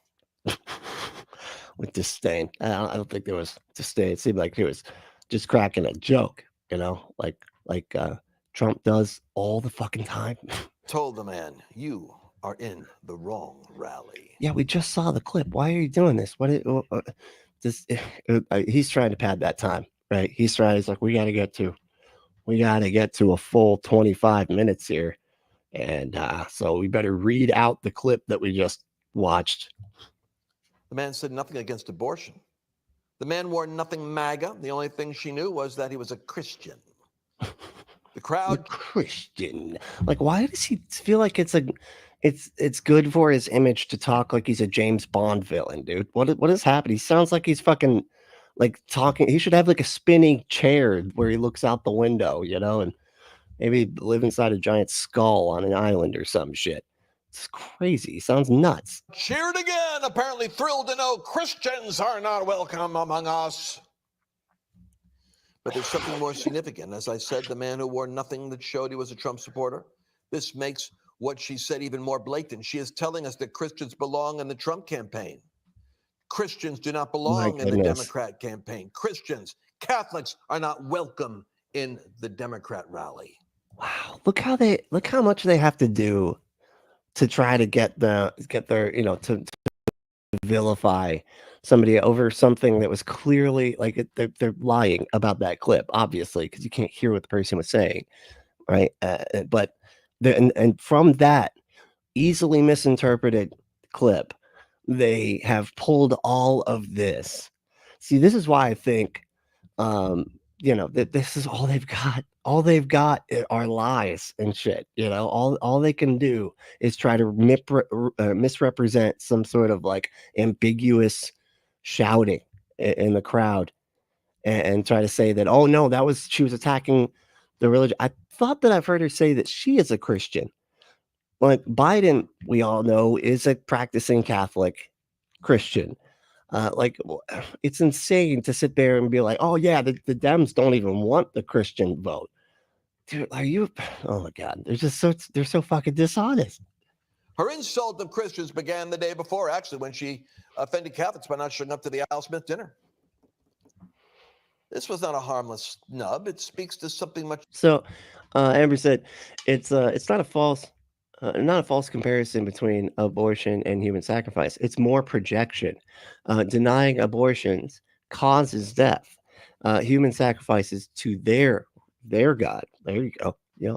With disdain. I don't think there was disdain. It seemed like he was just cracking a joke, like Trump does all the fucking time. Told the man, "You are in the wrong rally." Yeah, we just saw the clip. Why are you doing this? He's trying to pad that time, right? He's like, we got to get to a full 25 minutes here. And so we better read out the clip that we just watched. The man said nothing against abortion. The man wore nothing MAGA. The only thing she knew was that he was a Christian. The crowd. Christian. Like, why does he feel like it's good for his image to talk like he's a James Bond villain, dude? What is happening? He sounds like he's fucking talking. He should have a spinning chair where he looks out the window, and maybe live inside a giant skull on an island or some shit. It's crazy. He sounds nuts. Cheered again, apparently thrilled to know Christians are not welcome among us. But there's something more significant. As I said, the man who wore nothing that showed he was a Trump supporter. This makes what she said even more blatant. She is telling us that Christians belong in the Trump campaign. Christians do not belong in the Democrat campaign. Christians, Catholics are not welcome in the Democrat rally. Wow, look how much they have to do to try to get their, to vilify somebody over something that was clearly like they're lying about that clip, obviously, because you can't hear what the person was saying, right? But and from that easily misinterpreted clip, they have pulled all of this. See, this is why I think, that this is all they've got. All they've got are lies and shit. All they can do is try to misrepresent some sort of like ambiguous shouting in the crowd, and try to say that, oh no, she was attacking the religion. I thought that I've heard her say that she is a Christian. Like Biden, we all know, is a practicing Catholic Christian. It's insane to sit there and be like, oh yeah, the Dems don't even want the Christian vote. Dude, oh my God, they're so fucking dishonest. Her insult of Christians began the day before, actually, when she offended Catholics by not showing up to the Al Smith dinner. This was not a harmless snub. It speaks to something much. So, Amber said, it's not a false comparison between abortion and human sacrifice. It's more projection. Denying abortions causes death. Human sacrifices to their God. There you go. Yeah,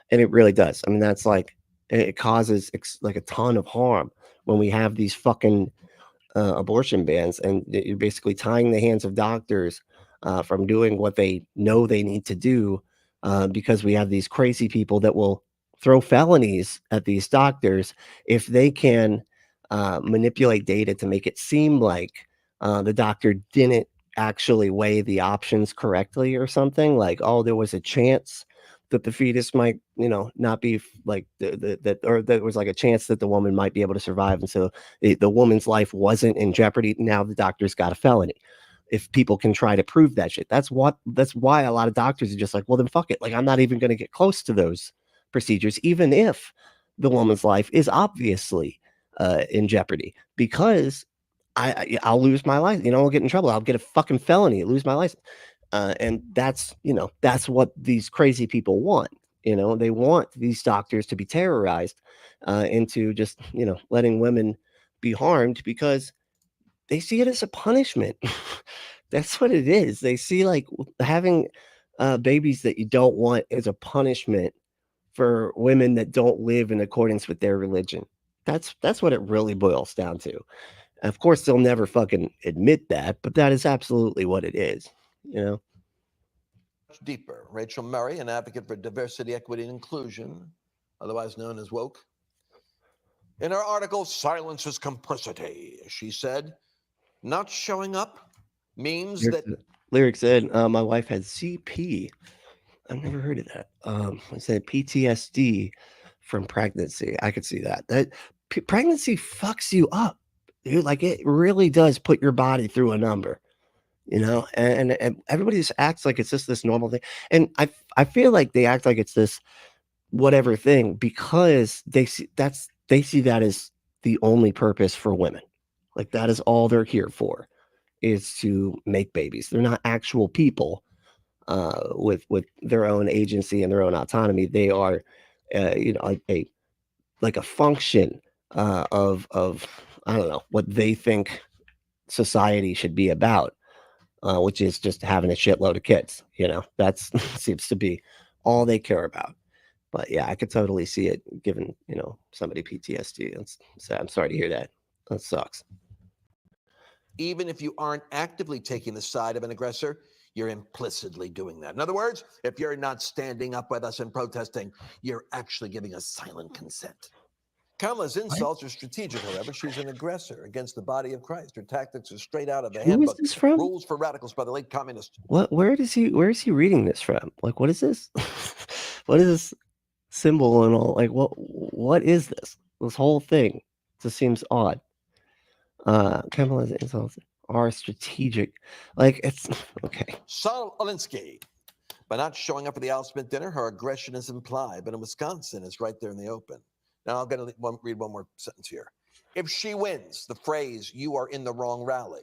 and it really does. I mean, that's like, it causes like a ton of harm when we have these fucking abortion bans, and you're basically tying the hands of doctors from doing what they know they need to do, because we have these crazy people that will throw felonies at these doctors if they can manipulate data to make it seem like the doctor didn't actually weigh the options correctly or something. Like, oh, there was a chance that the fetus might, not be like or there was like a chance that the woman might be able to survive, and so the woman's life wasn't in jeopardy. Now the doctor's got a felony. If people can try to prove that shit, that's why a lot of doctors are just like, well, then fuck it. Like, I'm not even going to get close to those procedures, even if the woman's life is obviously in jeopardy, because I'll lose my license. I'll get in trouble. I'll get a fucking felony, lose my license. And that's what these crazy people want. They want these doctors to be terrorized into just, letting women be harmed, because they see it as a punishment. That's what it is. They see like having babies that you don't want as a punishment for women that don't live in accordance with their religion. That's what it really boils down to. Of course, they'll never fucking admit that, but that is absolutely what it is. Much deeper. Rachel Murray, an advocate for diversity, equity, and inclusion, otherwise known as woke. In her article, Silence is Complicity, she said, not showing up means Lyric said, my wife had CP. I've never heard of that. I said PTSD from pregnancy. I could see that. Pregnancy fucks you up, dude. Like, it really does put your body through a number, and everybody just acts like it's just this normal thing. And I feel like they act like it's this whatever thing because they see that as the only purpose for women. Like, that is all they're here for, is to make babies. They're not actual people with their own agency and their own autonomy. They are, like a function of I don't know what they think society should be about, which is just having a shitload of kids. That seems to be all they care about. But yeah, I could totally see it giving somebody PTSD. I'm sorry to hear that. That sucks. Even if you aren't actively taking the side of an aggressor, you're implicitly doing that. In other words, if you're not standing up with us and protesting, you're actually giving us silent consent. Kamala's insults are strategic, however. She's an aggressor against the body of Christ. Her tactics are straight out of the handbook. Who is this from? Rules for Radicals by the late communist. Where is he reading this from? Like, what is this? What is this symbol and all? Like, what is this? This whole thing just seems odd. Kamala's insults are strategic. Like, it's okay. Saul Alinsky. By not showing up at the Al Smith dinner, her aggression is implied, but in Wisconsin, it's right there in the open. Now I'm going to read one more sentence here. If she wins, the phrase "you are in the wrong rally"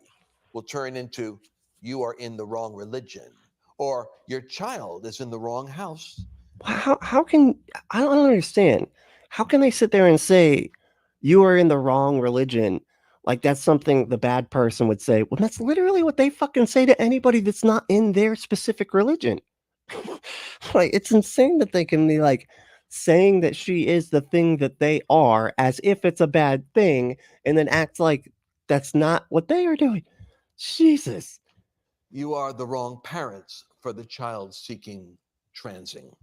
will turn into "you are in the wrong religion," or "your child is in the wrong house." How can I don't understand? How can they sit there and say you are in the wrong religion? Like that's something the bad person would say. Well, that's literally what they fucking say to anybody that's not in their specific religion. Like it's insane that they can be like saying that she is the thing that they are as if it's a bad thing and then act like that's not what they are doing. Jesus. You are the wrong parents for the child seeking transing.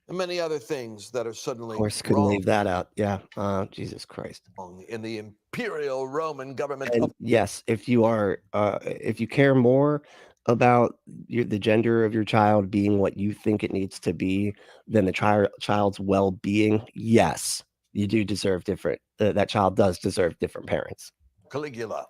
And many other things that are suddenly Of course, couldn't wrong leave that out. Yeah. Jesus Christ. in the imperial Roman government. And yes, if you care more about the gender of your child being what you think it needs to be than the child's well-being, yes, you do deserve different. That child does deserve different parents. Caligula.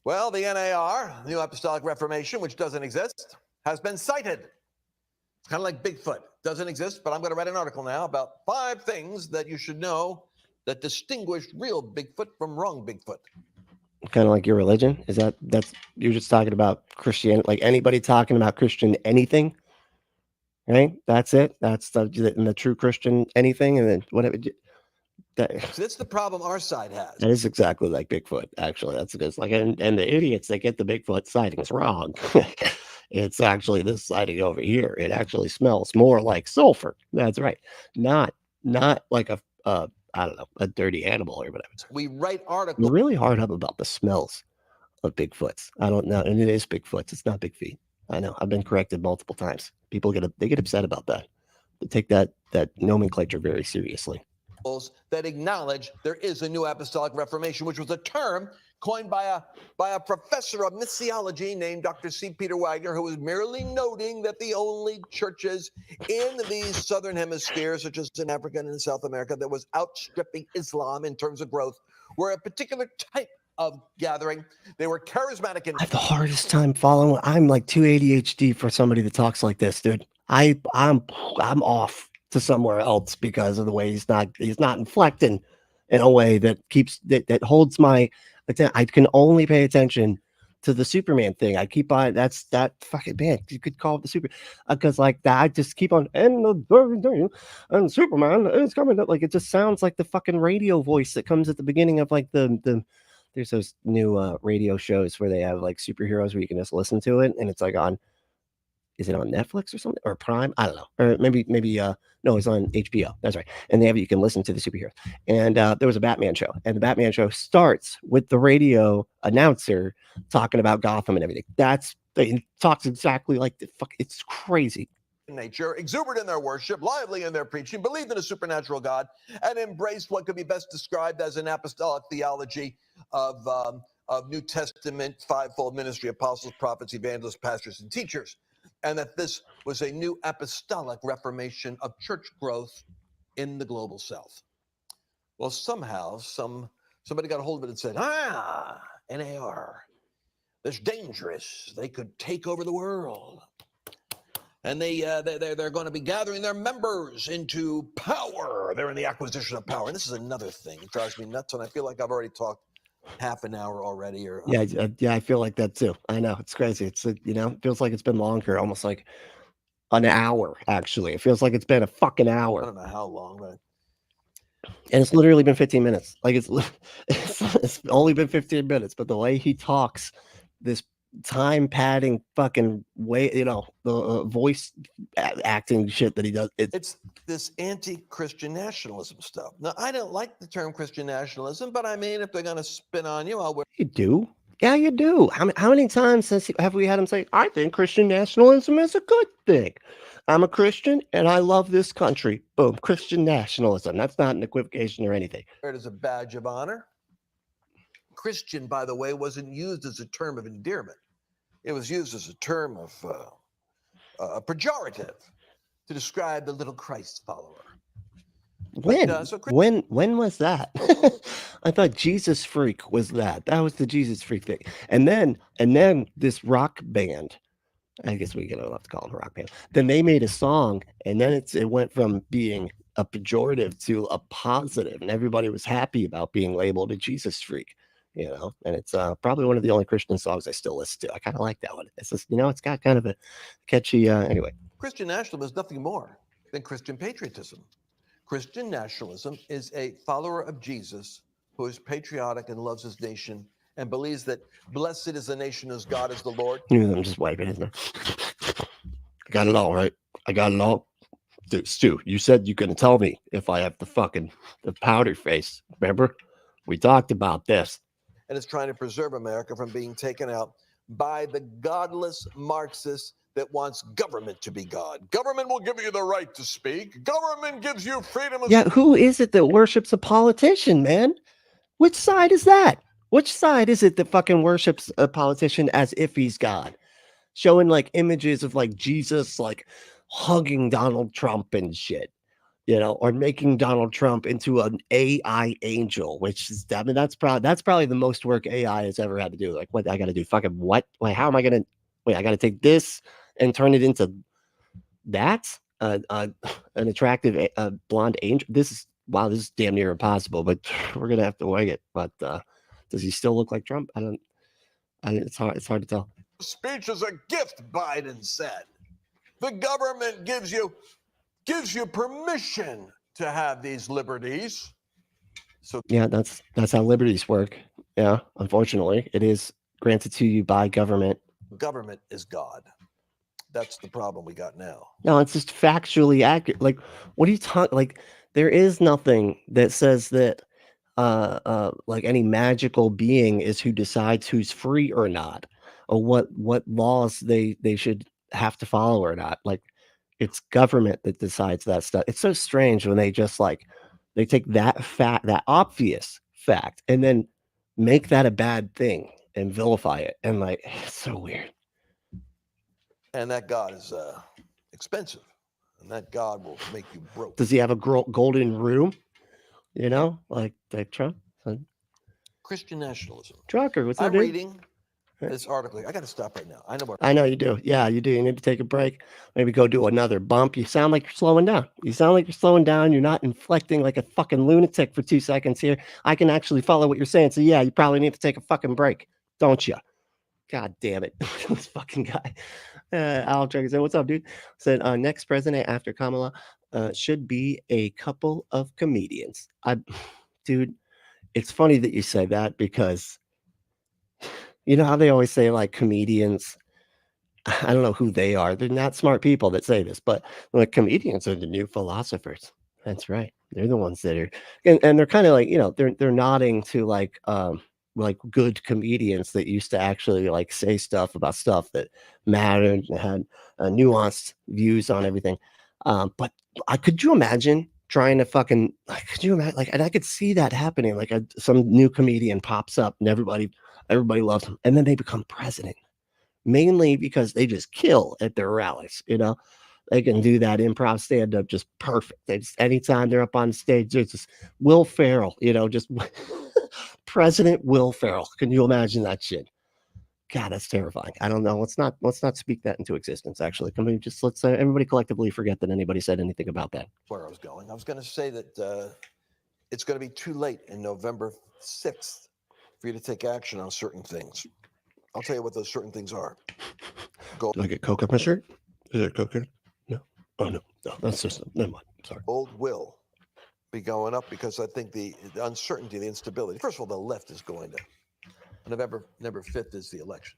Well, the NAR, New Apostolic Reformation, which doesn't exist, has been cited. It's kind of like Bigfoot. Doesn't exist, but I'm going to write an article now about 5 things that you should know that distinguish real Bigfoot from wrong Bigfoot. Kind of like your religion? That's you're just talking about Christianity, like anybody talking about Christian anything, right? That's it. That's the true Christian anything, and then whatever. So that's the problem our side has. That is exactly like Bigfoot, actually. That's because like and the idiots that get the Bigfoot sightings wrong. It's actually this sighting over here. It actually smells more like sulfur. That's right. Not like a I don't know, a dirty animal or whatever. We write articles. I'm really hard up about the smells of Bigfoots. I don't know. And it is Bigfoots. It's not Big Feet. I know. I've been corrected multiple times. People get upset about that. They take that nomenclature very seriously. That acknowledge there is a New Apostolic Reformation, which was a term coined by a professor of missiology named Dr. C. Peter Wagner, who was merely noting that the only churches in the southern hemisphere, such as in Africa and in South America, that was outstripping Islam in terms of growth, were a particular type of gathering. They were charismatic. And I have the hardest time following. I'm like too ADHD for somebody that talks like this, dude. I'm off to somewhere else because of the way he's not inflecting in a way that keeps that holds my attention. I can only pay attention to the Superman thing. I keep on that fucking man. You could call it the super because like that. I just keep on and Superman is coming. Like it just sounds like the fucking radio voice that comes at the beginning of like the. There's those new radio shows where they have like superheroes where you can just listen to it and it's like on. Is it on Netflix or something or Prime? I don't know. Or maybe no, it's on HBO. That's right. And they have you can listen to the superheroes. And there was a Batman show, and the Batman show starts with the radio announcer talking about Gotham and everything. It talks exactly like the fuck. It's crazy. Nature, exuberant in their worship, lively in their preaching, believed in a supernatural God, and embraced what could be best described as an apostolic theology of New Testament fivefold ministry: apostles, prophets, evangelists, pastors, and teachers. And that this was a new apostolic reformation of church growth in the global south. Well, somehow somebody got a hold of it and said, NAR, that's dangerous. They could take over the world. And they're going to be gathering their members into power. They're in the acquisition of power. And this is another thing that drives me nuts. And I feel like I've already talked half an hour already. Yeah, I feel like that too. I know it's crazy. It's it feels like it's been longer, almost like an hour. Actually, it feels like it's been a fucking hour. I don't know how long, but and it's literally been 15 minutes. Like it's only been 15 minutes, but the way he talks, this time padding fucking way, the voice acting shit that he does. It's this anti-Christian nationalism stuff. Now, I don't like the term Christian nationalism, but I mean, if they're going to spin on you, I'll. You do? Yeah, you do. How many times have we had him say, I think Christian nationalism is a good thing. I'm a Christian and I love this country. Boom, Christian nationalism. That's not an equivocation or anything. It is a badge of honor. Christian, by the way, wasn't used as a term of endearment. It was used as a term of pejorative to describe the little Christ follower. When? When was that? I thought Jesus Freak was that. That was the Jesus Freak thing. And then this rock band I guess we gonna have to call them a rock band. Then they made a song, and then it went from being a pejorative to a positive, and everybody was happy about being labeled a Jesus freak, you know. And it's probably one of the only Christian songs I still listen to. I kind of like that one. It's just, you know, it's got kind of a catchy. Anyway, Christian nationalism is nothing more than Christian patriotism. Christian nationalism is a follower of Jesus who is patriotic and loves his nation and believes that blessed is the nation whose God is the Lord. I'm just wiping it. I got it all right. I got it all. Dude, Stu, you said you're gonna tell me if I have the powder face. Remember, we talked about this. And is trying to preserve America from being taken out by the godless Marxists that wants government to be God. Government will give you the right to speak. Government gives you freedom of... Yeah, who is it that worships a politician, man? Which side is that? Which side is it that fucking worships a politician as if he's God? Showing like images of like Jesus like hugging Donald Trump and shit, you know, or making Donald Trump into an AI angel, which is, I mean, that's probably the most work AI has ever had to do. Like, what I got to do? Fucking what? Wait, how am I gonna? Wait, I got to take this and turn it into that? An attractive blonde angel. This is damn near impossible, but we're gonna have to wing it. But does he still look like Trump? It's hard to tell. Speech is a gift, Biden said. The government gives you permission to have these liberties. So yeah, that's how liberties work. Yeah, unfortunately, it is granted to you by government. Government is God. That's the problem we got now. No, it's just factually accurate. Like, what are you talking? Like, there is nothing that says that like any magical being is who decides who's free or not, or what laws they should have to follow or not. Like, it's government that decides that stuff. It's so strange when they just like they take that obvious fact and then make that a bad thing and vilify it, and like, it's so weird. And that God is expensive, and that God will make you broke. Does he have a golden room? You know, like Trump. Christian nationalism. Trucker, what's up, I'm dude? reading this article. I got to stop right now. I know you do. Yeah, you do. You need to take a break. Maybe go do another bump. You sound like you're slowing down. You're not inflecting like a fucking lunatic for 2 seconds here. I can actually follow what you're saying. So yeah, you probably need to take a fucking break, don't you? God damn it. This fucking guy. Al Traeger said, what's up, dude? Said, next president after Kamala should be a couple of comedians. Dude, it's funny that you say that, because you know how they always say like comedians, I don't know who they are. They're not smart people that say this, but like comedians are the new philosophers. That's right. They're the ones that are, and they're kind of like, you know, they're nodding to like good comedians that used to actually like say stuff about stuff that mattered and had nuanced views on everything. But could you imagine trying to fucking, like, could you imagine, like, and I could see that happening, like some new comedian pops up and everybody loves them, and then they become president, mainly because they just kill at their rallies. You know, they can do that improv stand-up just perfect. They just, anytime they're up on stage, there's just Will Ferrell, you know, just President Will Ferrell. Can you imagine that shit? God, that's terrifying. I don't know. Let's not speak that into existence. Actually, can we just let's everybody collectively forget that anybody said anything about that? Where I was going to say that it's going to be too late in November 6th for you to take action on certain things. I'll tell you what those certain things are. Do I get Coke on my shirt? Is it Coke here? No. Oh no, that's just never mind. Sorry. Gold will be going up because I think the uncertainty, the instability. First of all, the left is going to. November 5th is the election.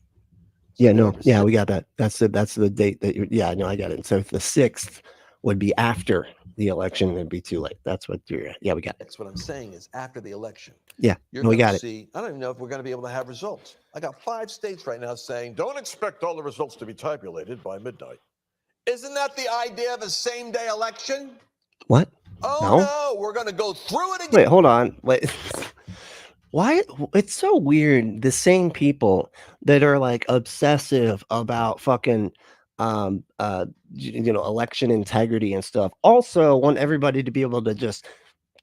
So yeah, no, yeah, 6th. we got that. That's the date that you're. Yeah, no, I got it. So if the 6th would be after the election, it'd be too late. That's what you're. Yeah, we got it. That's what I'm saying is after the election. Yeah, You're we got it. I don't even know if we're going to be able to have results. I got 5 states right now saying don't expect all the results to be tabulated by midnight. Isn't that the idea of a same-day election? What? Oh no, we're going to go through it again. Wait, hold on. Wait. Why? It's so weird. The same people that are like obsessive about fucking, election integrity and stuff, also want everybody to be able to just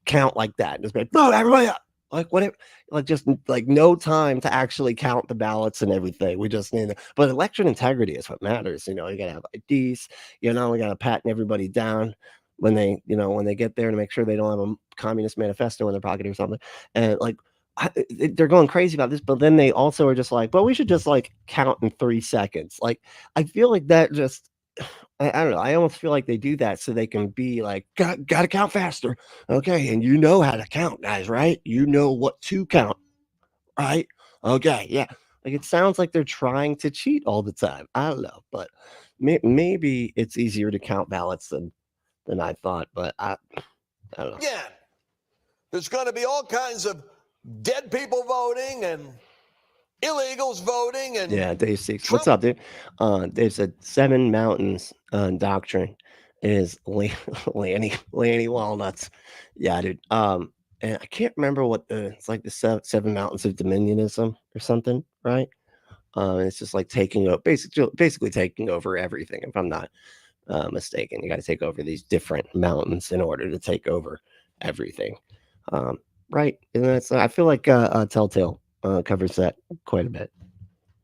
count like that. Just be like, no, everybody up. Like whatever, like just like no time to actually count the ballots and everything. We just need but election integrity is what matters. You gotta have IDs, we gotta patent everybody down when they get there to make sure they don't have a communist manifesto in their pocket or something. And like they're going crazy about this, but then they also are just like, well, we should just like count in 3 seconds. Like I feel like that just I don't know. I almost feel like they do that so they can be like, gotta count faster. Okay. And you know how to count, guys, right? You know what to count, right? Okay. Yeah. Like it sounds like they're trying to cheat all the time. I don't know, but maybe it's easier to count ballots than I thought, but I don't know. Again, there's going to be all kinds of dead people voting and illegals voting. And yeah, Dave Six. What's up, dude? Dave said 7 Mountains doctrine is Lanny Walnuts. Yeah, dude. And I can't remember what it's like the 7 Mountains of Dominionism or something, right? It's just like taking over, basically taking over everything. If I'm not mistaken, you got to take over these different mountains in order to take over everything, right? And that's I feel like Telltale covers that quite a bit.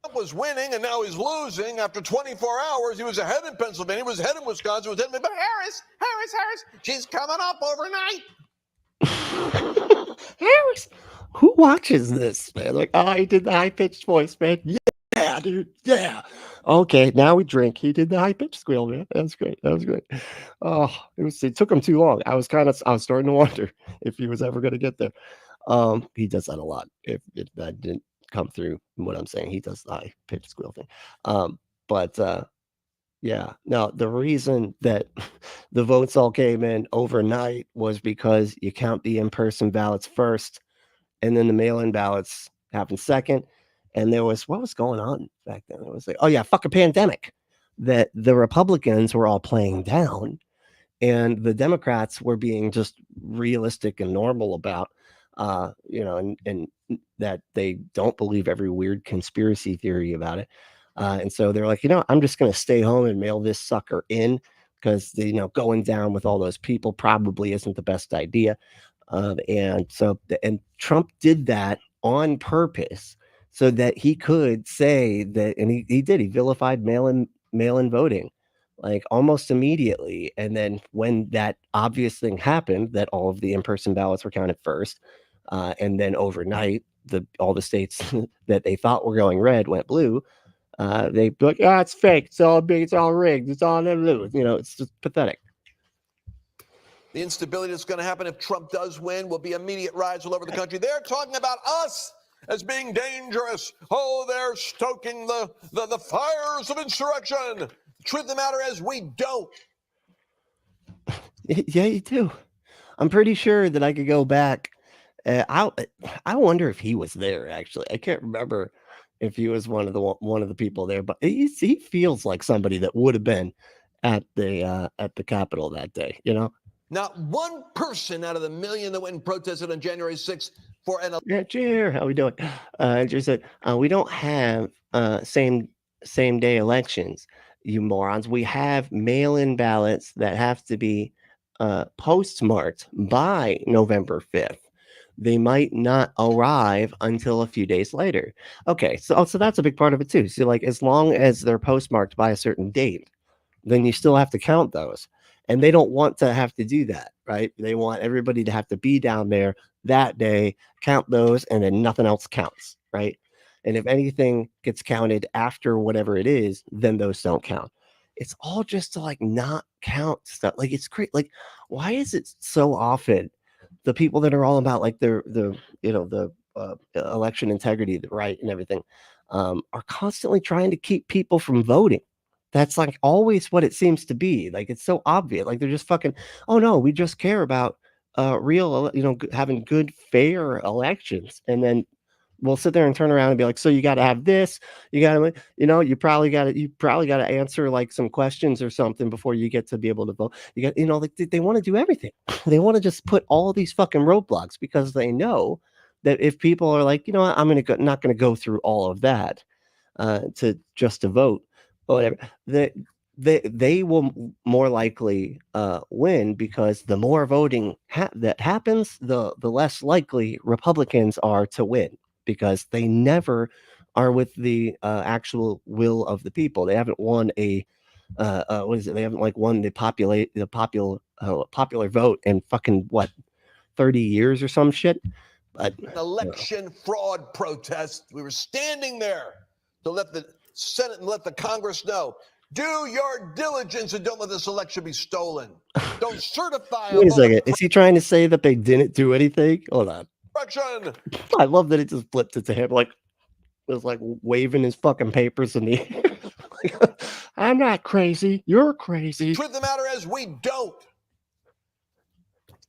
Trump was winning and now he's losing. After 24 hours, he was ahead in Pennsylvania, he was ahead in Wisconsin, he was ahead in, but Harris, she's coming up overnight. Harris, who watches this, man? Like, oh, he did the high-pitched voice, man. Yeah, dude. Yeah. Okay, now we drink. He did the high-pitched squeal, man. That's great. That was great. Oh, it took him too long. I was starting to wonder if he was ever going to get there. He does that a lot. If that didn't come through what I'm saying, he does the high-pitched squeal thing. Yeah, no, the reason that the votes all came in overnight was because you count the in-person ballots first, and then the mail-in ballots happen second. And what was going on back then? It was like, oh yeah, fuck a pandemic that the Republicans were all playing down, and the Democrats were being just realistic and normal about, and that they don't believe every weird conspiracy theory about it. And so they're like, I'm just going to stay home and mail this sucker in because, going down with all those people probably isn't the best idea. And Trump did that on purpose so that he could say that, and he did, he vilified mail-in voting like almost immediately. And then when that obvious thing happened, that all of the in-person ballots were counted first, and then overnight, all the states that they thought were going red went blue. They be like, it's fake. It's all big. It's all rigged. It's all blue. It's just pathetic. The instability that's going to happen if Trump does win will be immediate riots all over the country. They're talking about us as being dangerous. Oh, they're stoking the fires of insurrection. The truth of the matter is we don't. Yeah, you do. I'm pretty sure that I could go back. I wonder if he was there, actually. I can't remember if he was one of the people there, but he feels like somebody that would have been at the Capitol that day, Not one person out of the million that went and protested on January 6th for an Yeah, cheer. How we doing? Just said we don't have same day elections, you morons. We have mail-in ballots that have to be postmarked by November 5th. They might not arrive until a few days later. Okay, so that's a big part of it too. So like as long as they're postmarked by a certain date, then you still have to count those. And they don't want to have to do that, right? They want everybody to have to be down there that day, count those, and then nothing else counts, right? And if anything gets counted after whatever it is, then those don't count. It's all just to like not count stuff. Like it's great. Like, why is it so often the people that are all about like the election integrity, the right and everything, are constantly trying to keep people from voting? That's like always what it seems to be. Like it's so obvious. Like they're just fucking, oh no, we just care about real, having good, fair elections. And then we'll sit there and turn around and be like, so you got to have this, you got to, you probably got to answer like some questions or something before you get to be able to vote. You got, like they want to do everything. They want to just put all these fucking roadblocks because they know that if people are like, I'm not going to go through all of that to vote or whatever, they will more likely win, because the more voting that happens, the less likely Republicans are to win, because they never are with the actual will of the people. They haven't won a what is it? They haven't like won the popular vote in fucking what, 30 years or some shit. But election fraud protest. We were standing there to let the Senate and let the Congress know, do your diligence and don't let this election be stolen. Don't certify wait a second. Is he trying to say that they didn't do anything? Hold on. Corruption. I love that it just flipped it to him, like was like waving his fucking papers in the air. Like, I'm not crazy. You're crazy. Truth of the matter is, we don't.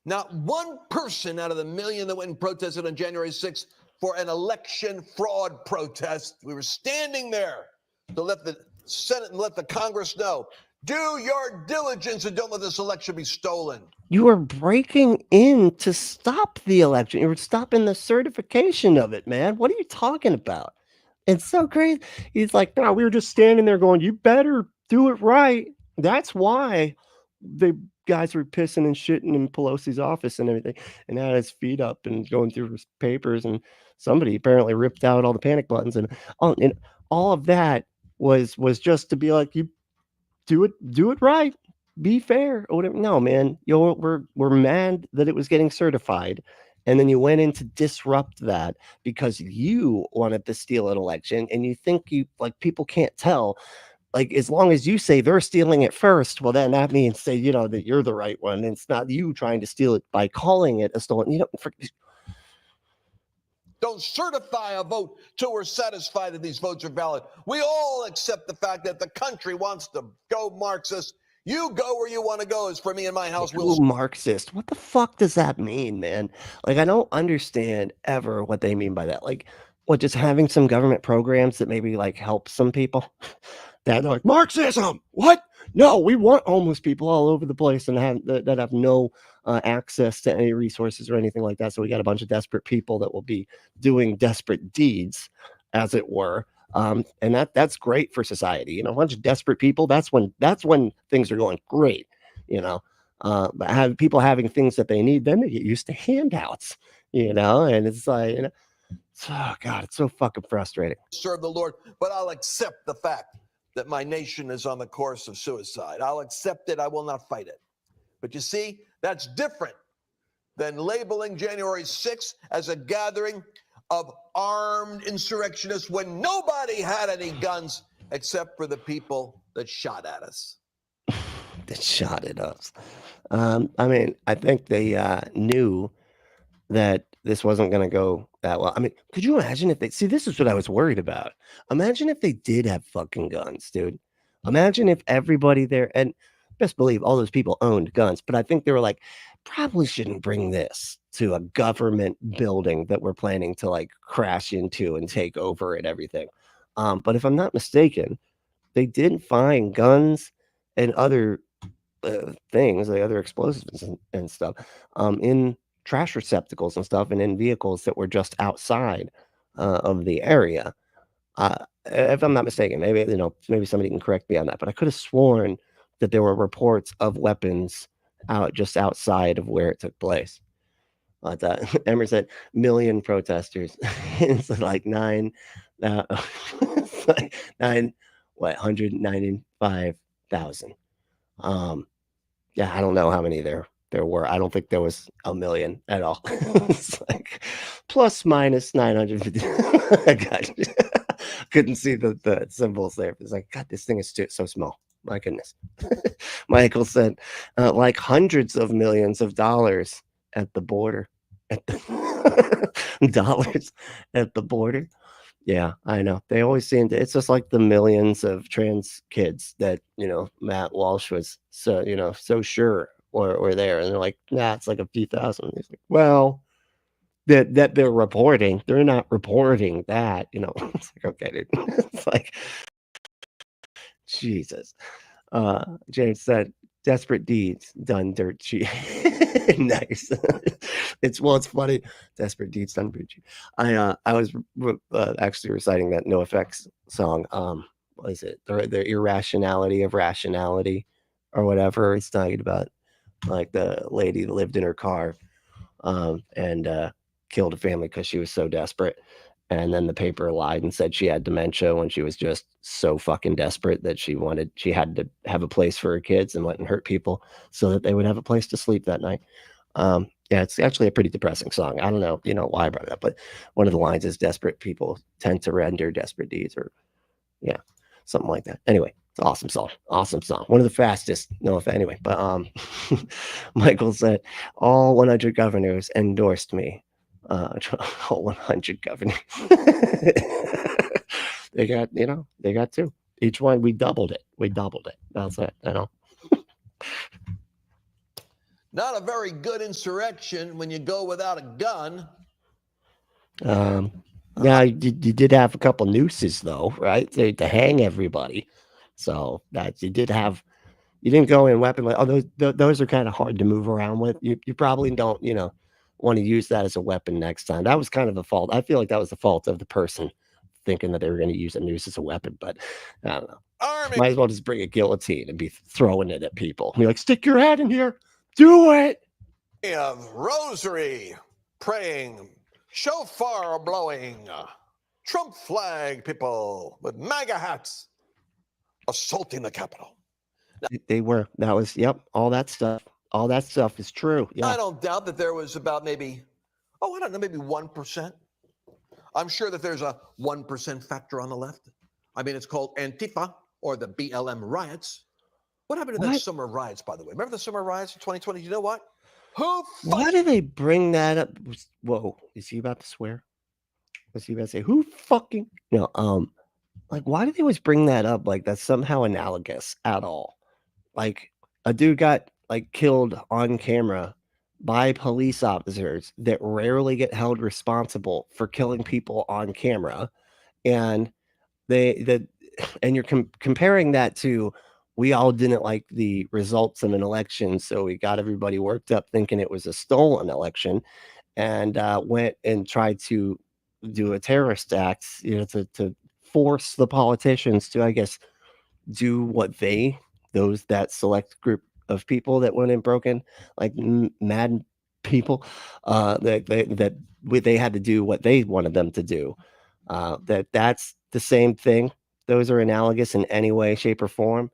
Not one person out of the million that went and protested on January 6th for an election fraud protest. We were standing there to let the Senate and let the Congress know, do your diligence and don't let this election be stolen. You were breaking in to stop the election. You were stopping the certification of it, man. What are you talking about? It's so crazy. He's like, no, we were just standing there going, you better do it right. That's why the guys were pissing and shitting in Pelosi's office and everything, and had his feet up and going through his papers, and somebody apparently ripped out all the panic buttons, and all of that was just to be like, you do it right, be fair or whatever. No, man, we're mad that it was getting certified, and then you went in to disrupt that because you wanted to steal an election, and you think people can't tell. Like, as long as you say they're stealing it first, well, then that means say, that you're the right one. And it's not you trying to steal it by calling it a stolen. Don't certify a vote till we're satisfied that these votes are valid. We all accept the fact that the country wants to go Marxist. You go where you want to go. As for me and my house, we'll Marxist. What the fuck does that mean, man? Like, I don't understand ever what they mean by that. Like, what, just having some government programs that maybe like help some people? That they're like, Marxism. What? No, we want homeless people all over the place and that have no access to any resources or anything like that. So we got a bunch of desperate people that will be doing desperate deeds, as it were. And that's great for society. A bunch of desperate people. That's when things are going great. But have people having things that they need, then they get used to handouts. And it's like, oh God, it's so fucking frustrating. Serve the Lord, but I'll accept the fact that my nation is on the course of suicide. I'll accept it. I will not fight it. But you see, that's different than labeling January 6th as a gathering of armed insurrectionists when nobody had any guns except for the people that shot at us. That shot at us. I mean, I think they knew that this wasn't going to go that well. I mean, could you imagine if this is what I was worried about. Imagine if they did have fucking guns, dude. Imagine if everybody there, and best believe all those people owned guns, but I think they were like, probably shouldn't bring this to a government building that we're planning to like crash into and take over and everything. But if I'm not mistaken, they did find guns and other things, like other explosives and stuff, in trash receptacles and stuff, and in vehicles that were just outside of the area. If I'm not mistaken, maybe somebody can correct me on that, but I could have sworn that there were reports of weapons just outside of where it took place. But Emmer said million protesters. It's like 195,000. Yeah, I don't know how many there were. I don't think there was a million at all. It's like plus minus 950. God, couldn't see the symbols there. It's like, God, this thing is so small. My goodness. Michael said, like hundreds of millions of dollars at the border. Dollars at the border. Yeah, I know. They always seem to. It's just like the millions of trans kids that Matt Walsh was so sure or there, and they're like, nah, it's like a few thousand. He's like, well, that they're reporting. They're not reporting that. It's like, okay, dude. It's like, Jesus. James said, desperate deeds done dirt cheap. Nice. It's funny. Desperate deeds done dirt cheap. I was actually reciting that NoFX song what is it? The irrationality of rationality or whatever. He's talking about like the lady that lived in her car and killed a family because she was so desperate. And then the paper lied and said she had dementia when she was just so fucking desperate that she had to have a place for her kids and went and hurt people so that they would have a place to sleep that night. Yeah, it's actually a pretty depressing song. I don't know, why I brought it up, but one of the lines is desperate people tend to render desperate deeds, or yeah, something like that. Anyway, it's an awesome song. Awesome song. One of the fastest. No, if anyway, but Michael said all 100 governors endorsed me. All 100 governors. they got two. Each one, we doubled it. That's it. Not a very good insurrection when you go without a gun. Yeah, you did have a couple nooses though, right? To hang everybody. So that you didn't go in weapon. Those are kind of hard to move around with. You probably don't, want to use that as a weapon next time. That was kind of the fault. I feel like that was the fault of the person thinking that they were going to use a noose as a weapon, but I don't know. Army. Might as well just bring a guillotine and be throwing it at people. Be like, stick your head in here. Do it. Of rosary, praying, shofar blowing, Trump flag people with MAGA hats assaulting the Capitol. All that stuff. All that stuff is true. Yeah. I don't doubt that there was about maybe 1%. I'm sure that there's a 1% factor on the left. I mean, it's called Antifa or the BLM riots. What happened to the summer riots, by the way? Remember the summer riots of 2020? You know what? Why do they bring that up? Whoa, is he about to swear? Was he about to say, who fucking? No, like, why do they always bring that up? Like, that's somehow analogous at all. Like, a dude got, killed on camera by police officers that rarely get held responsible for killing people on camera. And you're comparing that to, we all didn't like the results of an election, so we got everybody worked up thinking it was a stolen election, and went and tried to do a terrorist act, to force the politicians to, I guess, do what that select group of people that went and broke in, like mad people, that they had to do what they wanted them to do. That's the same thing. Those are analogous in any way, shape, or form.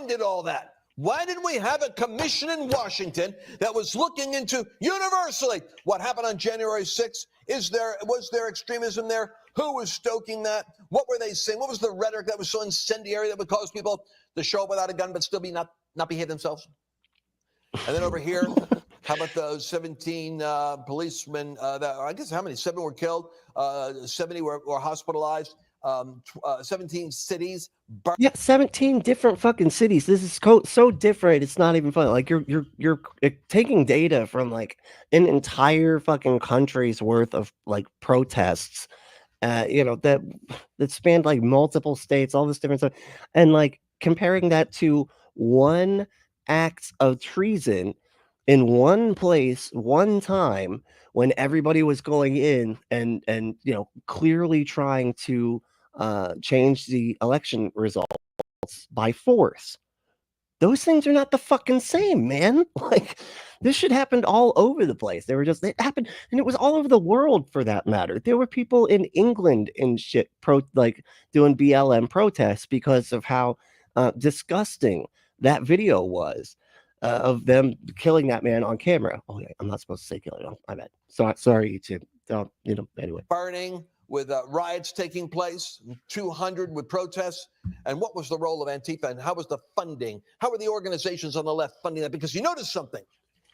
Did all that? Why didn't we have a commission in Washington that was looking into universally what happened on January 6th? Was there extremism there? Who was stoking that? What were they saying? What was the rhetoric that was so incendiary that would cause people to show up without a gun but still not behave themselves? And then over here, how about those 17 policemen? I guess how many? 7 were killed. 70 were hospitalized. 17 cities. 17 different fucking cities. This is so different. It's not even funny. Like you're taking data from like an entire fucking country's worth of like protests, that spanned like multiple states, all this different stuff, and like comparing that to one act of treason in one place, one time, when everybody was going in and clearly trying to change the election results by force. Those things are not the fucking same, man. Like, this shit happened all over the place. It happened, and it was all over the world for that matter. There were people in England and shit doing BLM protests because of how disgusting that video was of them killing that man on camera. Oh yeah, I'm not supposed to say killing. Oh, my bad. Sorry, YouTube. Anyway. Burning, with riots taking place, 200 with protests. And what was the role of Antifa, and how was the funding? How were the organizations on the left funding that? Because you notice something.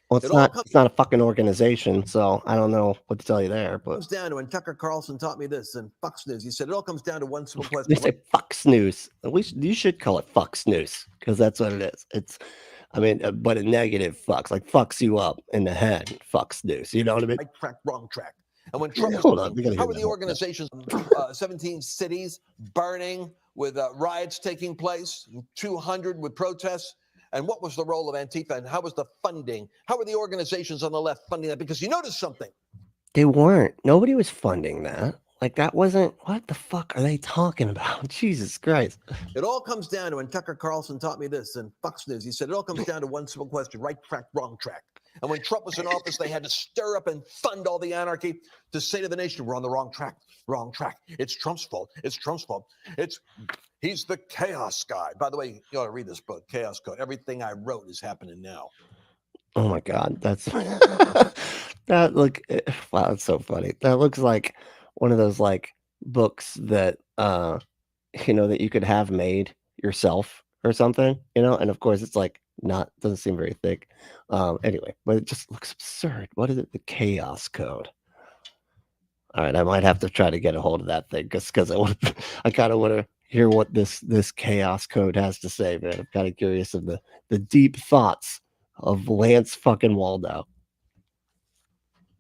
Well, it's not a fucking organization, so I don't know what to tell you there. But it comes down to, and Tucker Carlson taught me this, and Fox News, he said it all comes down to one simple question. They say Fox News. At least you should call it Fox News, because that's what it is. But a negative fucks, like fucks you up in the head. Fox News, you know what I mean? Right track, wrong track. And when Trump hold on, how were the organizations, 17 cities burning with riots taking place, 200 with protests? And what was the role of Antifa, and how was the funding? How were the organizations on the left funding that? Because you notice something. They weren't. Nobody was funding that. Like that wasn't, what the fuck are they talking about? Jesus Christ. It all comes down to, and Tucker Carlson taught me this in Fox News. He said it all comes down to one simple question: right track, wrong track. And when Trump was in office, they had to stir up and fund all the anarchy to say to the nation, we're on the wrong track, wrong track. It's Trump's fault. It's Trump's fault. He's the chaos guy. By the way, you ought to read this book, Chaos Code. Everything I wrote is happening now. Oh my God. That's, wow, that's so funny. That looks like one of those like books that, that you could have made yourself or something, and of course it's like doesn't seem very thick. Anyway, but it just looks absurd. What is it? The Chaos Code. All right, I might have to try to get a hold of that thing because I kind of want to hear what this Chaos Code has to say, man. I'm kind of curious of the deep thoughts of Lance fucking Wallnau.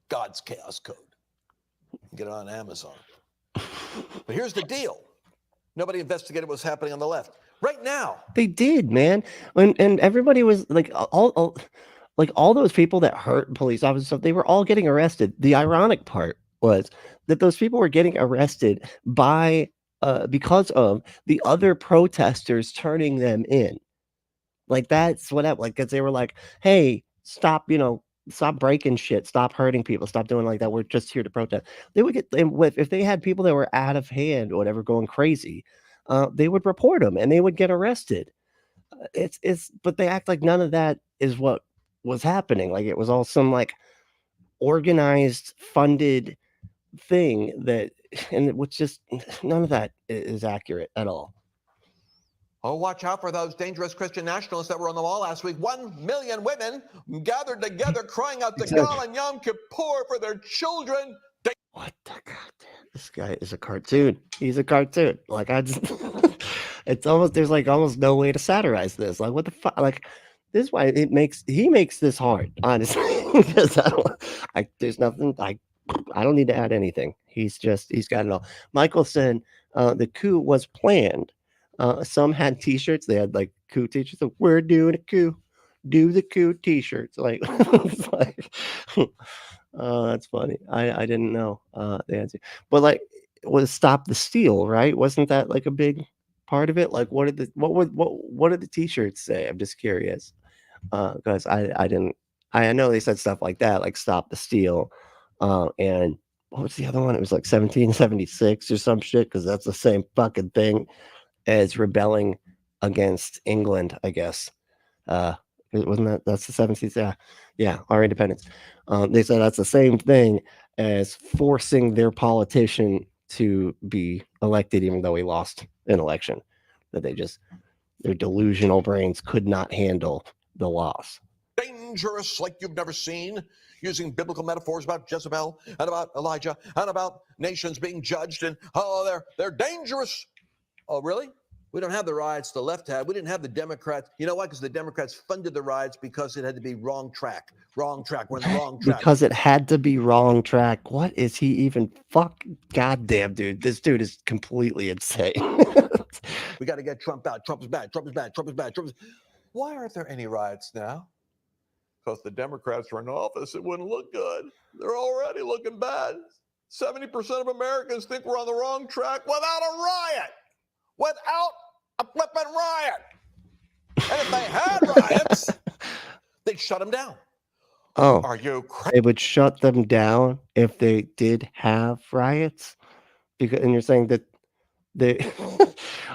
God's Chaos Code. Get it on Amazon. But here's the deal. Nobody investigated what was happening on the left. Right now. They did, man. And everybody was like, all those people that hurt police officers, they were all getting arrested. The ironic part was that those people were getting arrested by because of the other protesters turning them in. Like that's what happened. Like, because they were like, hey, stop breaking shit, stop hurting people, stop doing like that. We're just here to protest. They would get, if they had people that were out of hand or whatever going crazy, they would report them and they would get arrested. But they act like none of that is what was happening. Like it was all some like organized, funded thing and which just none of that is accurate at all. Oh, watch out for those dangerous Christian nationalists that were on the wall last week. 1 million women gathered together crying out to God on Yom Kippur for their children. What the goddamn? This guy is a cartoon. He's a cartoon. Like it's almost, there's like almost no way to satirize this. Like what the fuck? Like this is why he makes this hard, honestly. Because there's nothing, I don't need to add anything. He's got it all. Michael said the coup was planned. Some had t-shirts. They had like coup t-shirts. Like, we're doing a coup. Do the coup t-shirts. Like, it's like that's funny. I didn't know the answer. But like, was stop the steal, right? Wasn't that like a big part of it? Like, what did the t-shirts say? I'm just curious. Because I know they said stuff like that, like stop the steal. And what was the other one? It was like 1776 or some shit, because that's the same fucking thing as rebelling against England, I guess. Wasn't that's the 17th? Yeah, our independence. They said that's the same thing as forcing their politician to be elected, even though he lost an election. That their delusional brains could not handle the loss. Dangerous like you've never seen, using biblical metaphors about Jezebel and about Elijah and about nations being judged, and they're dangerous. Oh, really? We don't have the riots the left had. We didn't have the Democrats. You know why? Because the Democrats funded the riots because it had to be wrong track. Wrong track. We're in the wrong track. Because it had to be wrong track. What is he even? Goddamn, dude. This dude is completely insane. We got to get Trump out. Trump is bad. Trump is bad. Trump is bad. Why aren't there any riots now? Because the Democrats are in office. It wouldn't look good. They're already looking bad. 70% of Americans think we're on the wrong track without a riot. Without a flipping riot. And if they had riots, they'd shut them down. Oh, are you crazy? They would shut them down if they did have riots? And you're saying that they,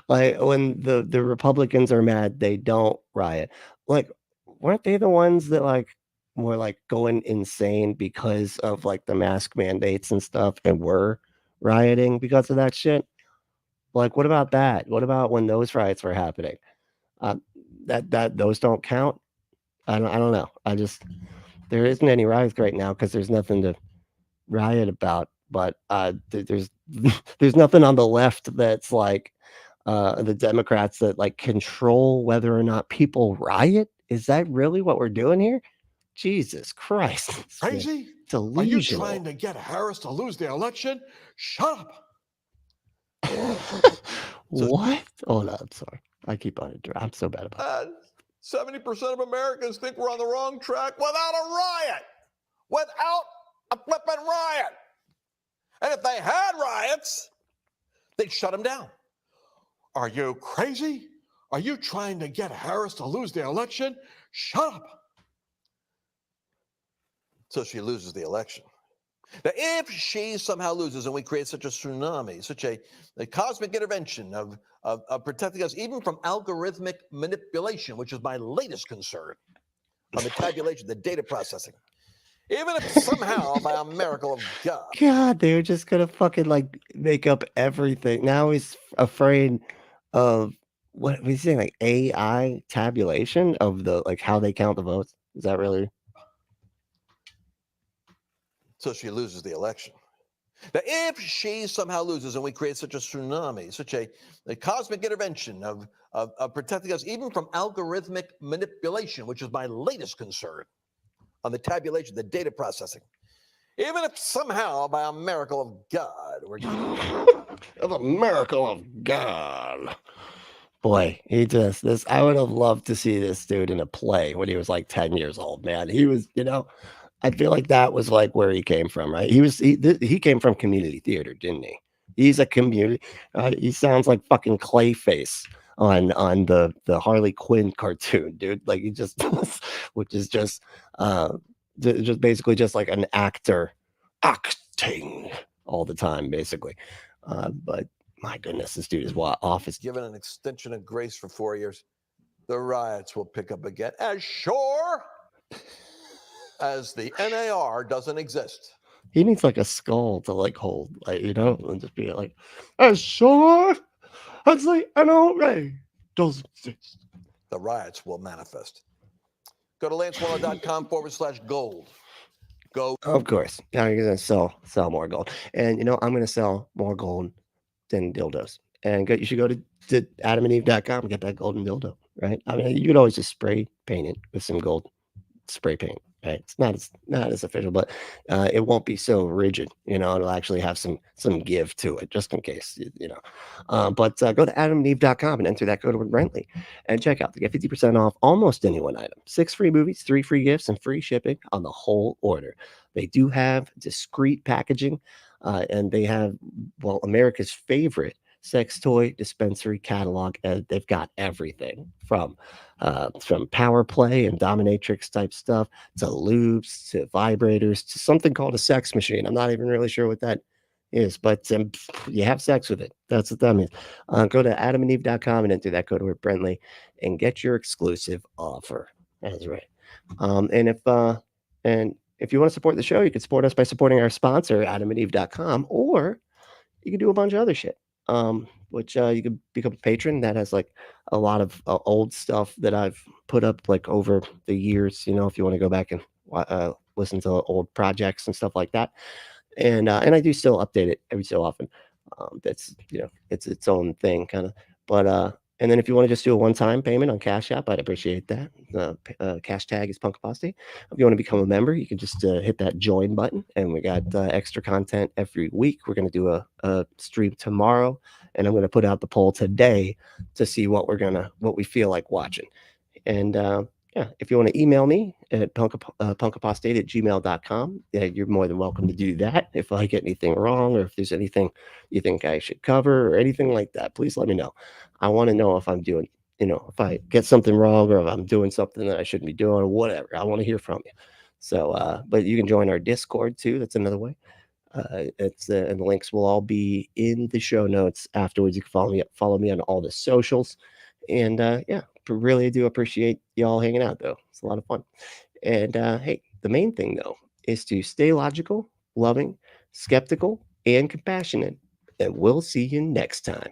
like, when the Republicans are mad, they don't riot. Like, weren't they the ones that like were like going insane because of like the mask mandates and stuff, and were rioting because of that shit? Like, what about that? What about when those riots were happening? That those don't count. I don't know. There isn't any riots right now because there's nothing to riot about. But there's nothing on the left that's like the Democrats that like control whether or not people riot. Is that really what we're doing here? Jesus Christ! Crazy? Delusional. Are you trying to get Harris to lose the election? Shut up. What? Oh no, I'm sorry. I keep on it. I'm so bad about it. 70% of Americans think we're on the wrong track without a riot. Without a flipping riot. And if they had riots, they'd shut them down. Are you crazy? Are you trying to get Harris to lose the election? Shut up. So she loses the election. Now, if she somehow loses and we create such a tsunami, such a cosmic intervention of protecting us even from algorithmic manipulation, which is my latest concern on the tabulation, the data processing, even if somehow by a miracle of God. God, they're just gonna fucking like make up everything. Now he's afraid of what was he saying, like AI tabulation of the like how they count the votes. Is that really? So she loses the election. Now, if she somehow loses and we create such a tsunami, such a cosmic intervention of protecting us even from algorithmic manipulation, which is my latest concern on the tabulation, the data processing, even if somehow by a miracle of God, Of a miracle of God. Boy, he just this. I would have loved to see this dude in a play when he was like 10 years old. Man, he was, I feel like that was like where he came from, right? He came from community theater, didn't he? He's a community. He sounds like fucking Clayface on the Harley Quinn cartoon, dude. Like he just, which is just basically just like an actor acting all the time, basically. But my goodness, this dude is off his. Given an extension of grace for 4 years, the riots will pick up again as sure as the NAR doesn't exist. He needs like a skull to like hold, like, and just be like, as sure as the NRA doesn't exist. The riots will manifest. Go to lancewallnau.com/gold. Go. Of course. Now you're gonna sell more gold. And I'm gonna sell more gold than dildos. And you should go to adamandeve.com and get that golden dildo, right? I mean, you could always just spray paint it with some gold spray paint, right? It's not as official, but it won't be so rigid, it'll actually have some give to it, just in case, but go to adamandeve.com and enter that code word Brentley and check out to get 50% off almost any one item, 6 free movies, 3 free gifts, and free shipping on the whole order. They do have discreet packaging, and they have, America's favorite sex toy dispensary catalog. They've got everything from power play and dominatrix type stuff to lubes to vibrators to something called a sex machine. I'm not even really sure what that is, but you have sex with it. That's what that means. Go to adamandeve.com and enter that code word Brentley and get your exclusive offer. That's right. And if you want to support the show, you can support us by supporting our sponsor, adamandeve.com, or you can do a bunch of other shit. Which you could become a patron. That has like a lot of old stuff that I've put up like over the years, if you want to go back and listen to old projects and stuff like that. And I do still update it every so often. That's, it's its own thing kind of, but and then if you want to just do a one-time payment on Cash App, I'd appreciate that. Cash tag is Punk Apostate. If you want to become a member, you can just hit that join button, and we got extra content every week. We're going to do a stream tomorrow, and I'm going to put out the poll today to see what we feel like watching. And if you want to email me at punkapostate@gmail.com, you're more than welcome to do that. If I get anything wrong, or if there's anything you think I should cover or anything like that, please let me know. I want to know if I'm doing, if I get something wrong or if I'm doing something that I shouldn't be doing or whatever. I want to hear from you. So, but you can join our Discord too. That's another way. And the links will all be in the show notes afterwards. You can follow me on all the socials. And really do appreciate y'all hanging out, though. It's a lot of fun. And hey, the main thing, though, is to stay logical, loving, skeptical, and compassionate. And we'll see you next time.